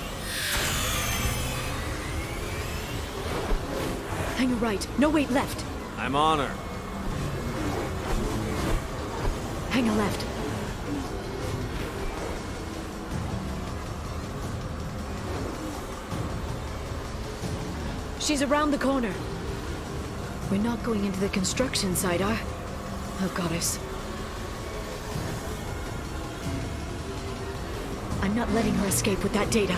S4: Hang a right. No, wait, left.
S5: I'm on her.
S4: Hang a left. She's around the corner. We're not going into the construction site, are? Oh, goddess. I'm not letting her escape with that data.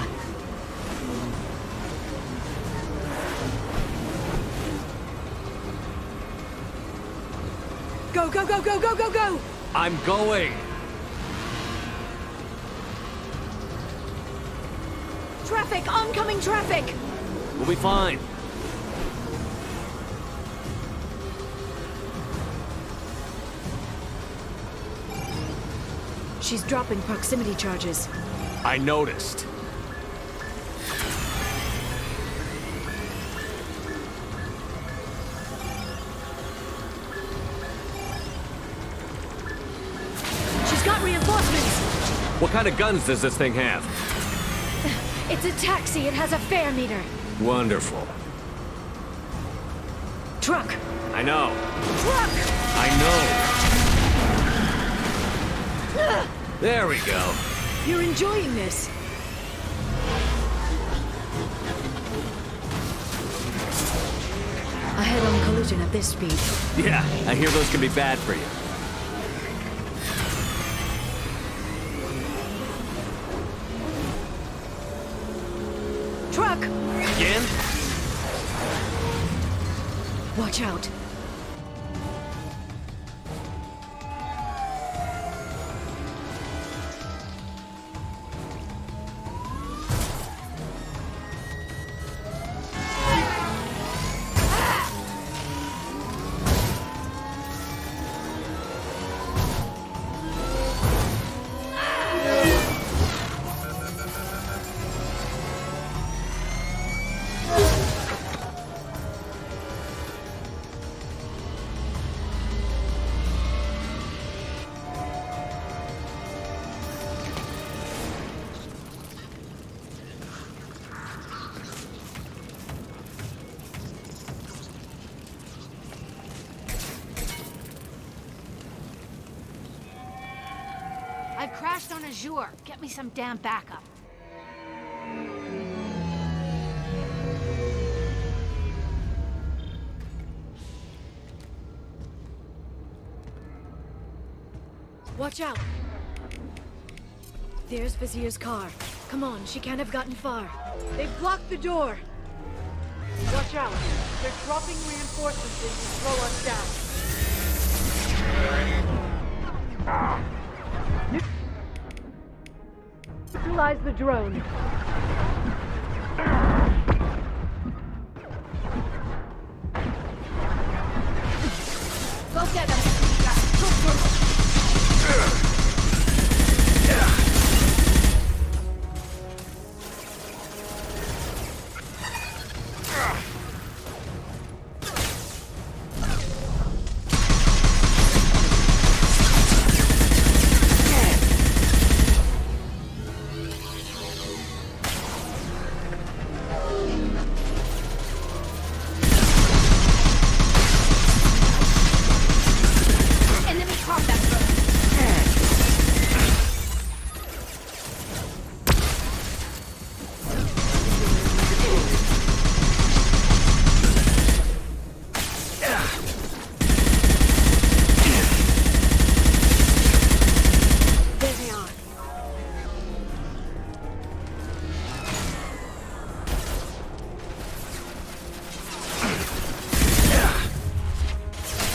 S4: Go, go, go, go, go, go, go!
S5: I'm going!
S4: Traffic! Oncoming traffic!
S5: We'll be fine.
S4: She's dropping proximity charges.
S5: I noticed.
S4: She's got reinforcements!
S5: What kind of guns does this thing have?
S4: It's a taxi. It has a fare meter.
S5: Wonderful.
S4: Truck!
S5: I know.
S4: Truck!
S5: I know. There we go.
S4: You're enjoying this. A head-on collision at this speed.
S5: Yeah, I hear those can be bad for you.
S4: Truck!
S5: Again?
S4: Watch out.
S15: I've crashed on Azure. Get me some damn backup.
S4: Watch out! There's Vizier's car. Come on, she can't have gotten far. They've blocked the door!
S16: Watch out! They're dropping reinforcements in to slow us down.
S4: Neutralize the drone. Focus!
S17: Enemy combat drone.
S4: There they are.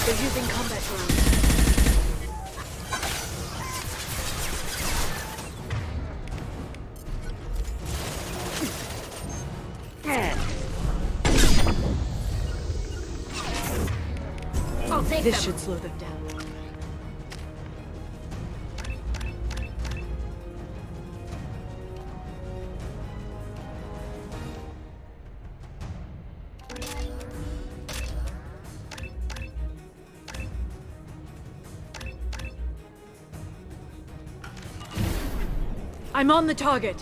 S4: They're using combat drones.
S17: I'll take
S4: This
S17: them.
S4: should slow them down. I'm on the target.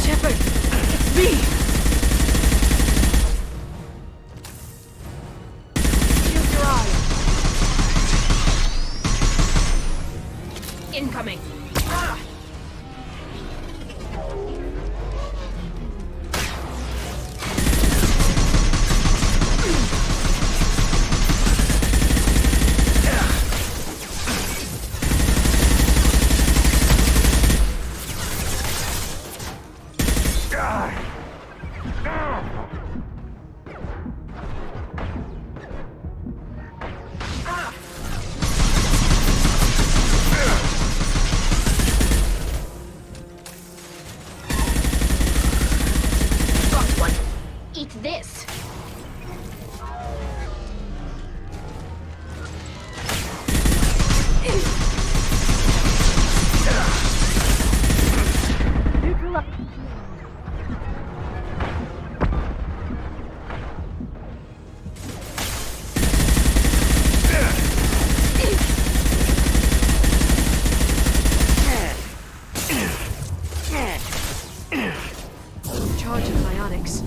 S4: Shepard, it's me. Shield your eye.
S17: Incoming. Got one. Eat this.
S4: Charge of bionics.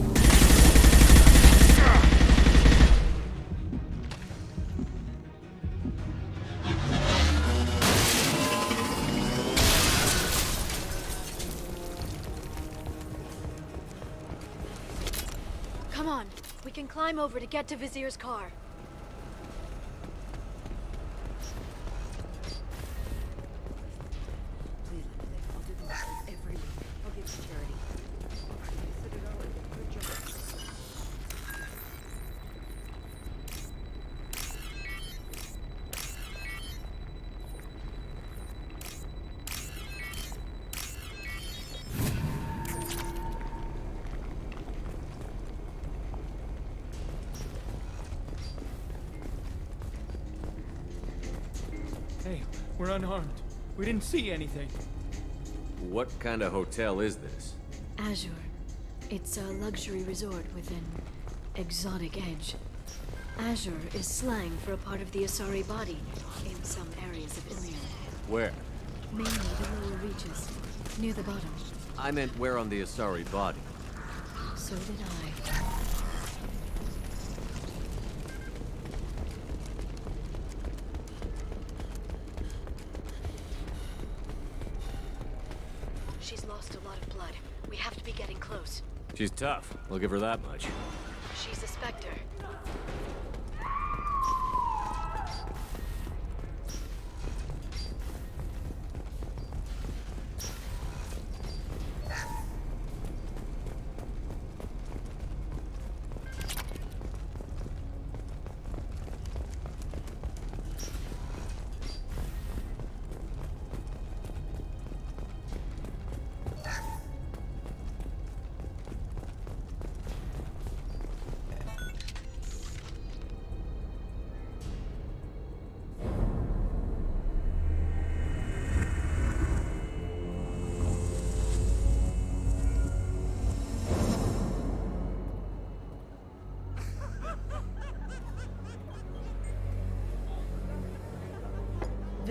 S4: Come on, we can climb over to get to Vizier's car.
S8: Hey, we're unharmed. We didn't see anything.
S5: What kind of hotel is this?
S4: Azure. It's a luxury resort with an exotic edge. Azure is slang for a part of the Asari body in some areas of Ilium.
S5: Where?
S4: Mainly the lower reaches, near the bottom.
S5: I meant where on the Asari body.
S4: So did I. She's lost a lot of blood. We have to be getting close.
S5: She's tough. I'll give her that much.
S4: She's a Spectre.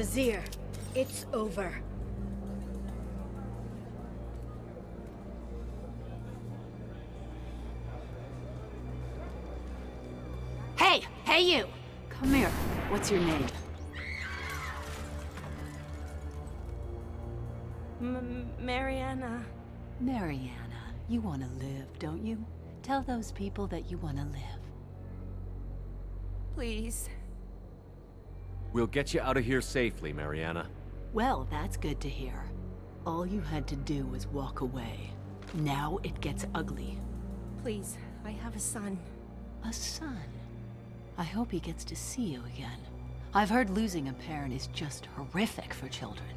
S4: Vizier, it's over.
S15: Hey! Hey, you!
S21: Come here. What's your name?
S19: Mariana.
S21: Mariana, you want to live, don't you? Tell those people that you want to live.
S19: Please.
S5: We'll get you out of here safely, Mariana.
S21: Well, that's good to hear. All you had to do was walk away. Now it gets ugly.
S19: Please, I have a son.
S21: A son? I hope he gets to see you again. I've heard losing a parent is just horrific for children.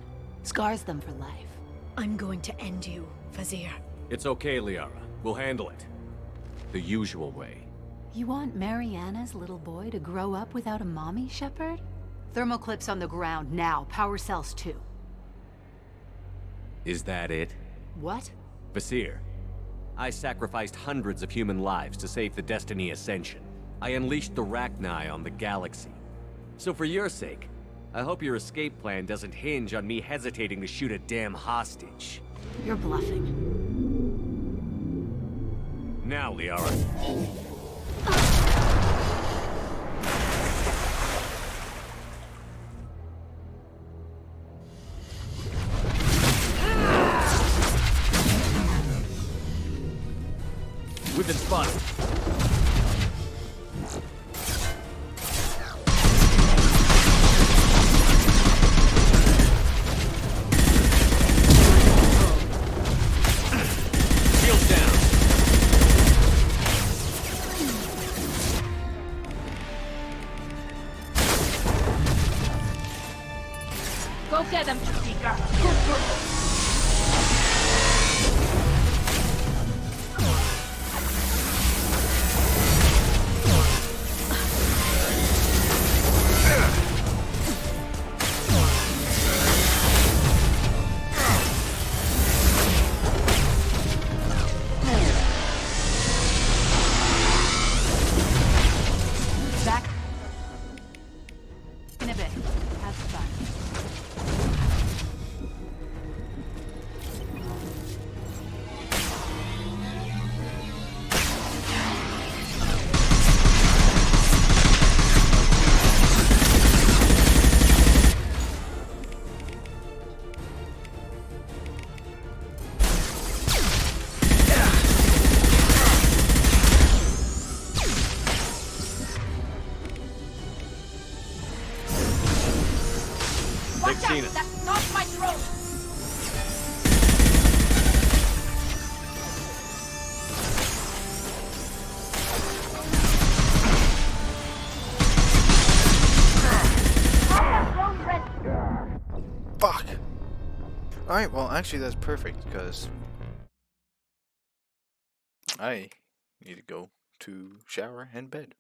S21: Scars them for life.
S4: I'm going to end you, Vizier.
S5: It's okay, Liara. We'll handle it. The usual way.
S21: You want Mariana's little boy to grow up without a mommy, Shepard? Thermoclips on the ground now. Power cells too.
S5: Is that it?
S21: What?
S5: Vasir, I sacrificed hundreds of human lives to save the Destiny Ascension. I unleashed the Rachni on the galaxy. So for your sake, I hope your escape plan doesn't hinge on me hesitating to shoot a damn hostage.
S21: You're bluffing.
S5: Now, Liara. We've been spotted. Shields down.
S15: Go get them, Chica. Good girl.
S21: Back. In a bit. Have fun.
S15: Watch out!
S5: Xena.
S15: That's not my throat!
S1: Fuck! Alright, well, actually, that's perfect, because I need to go to shower and bed.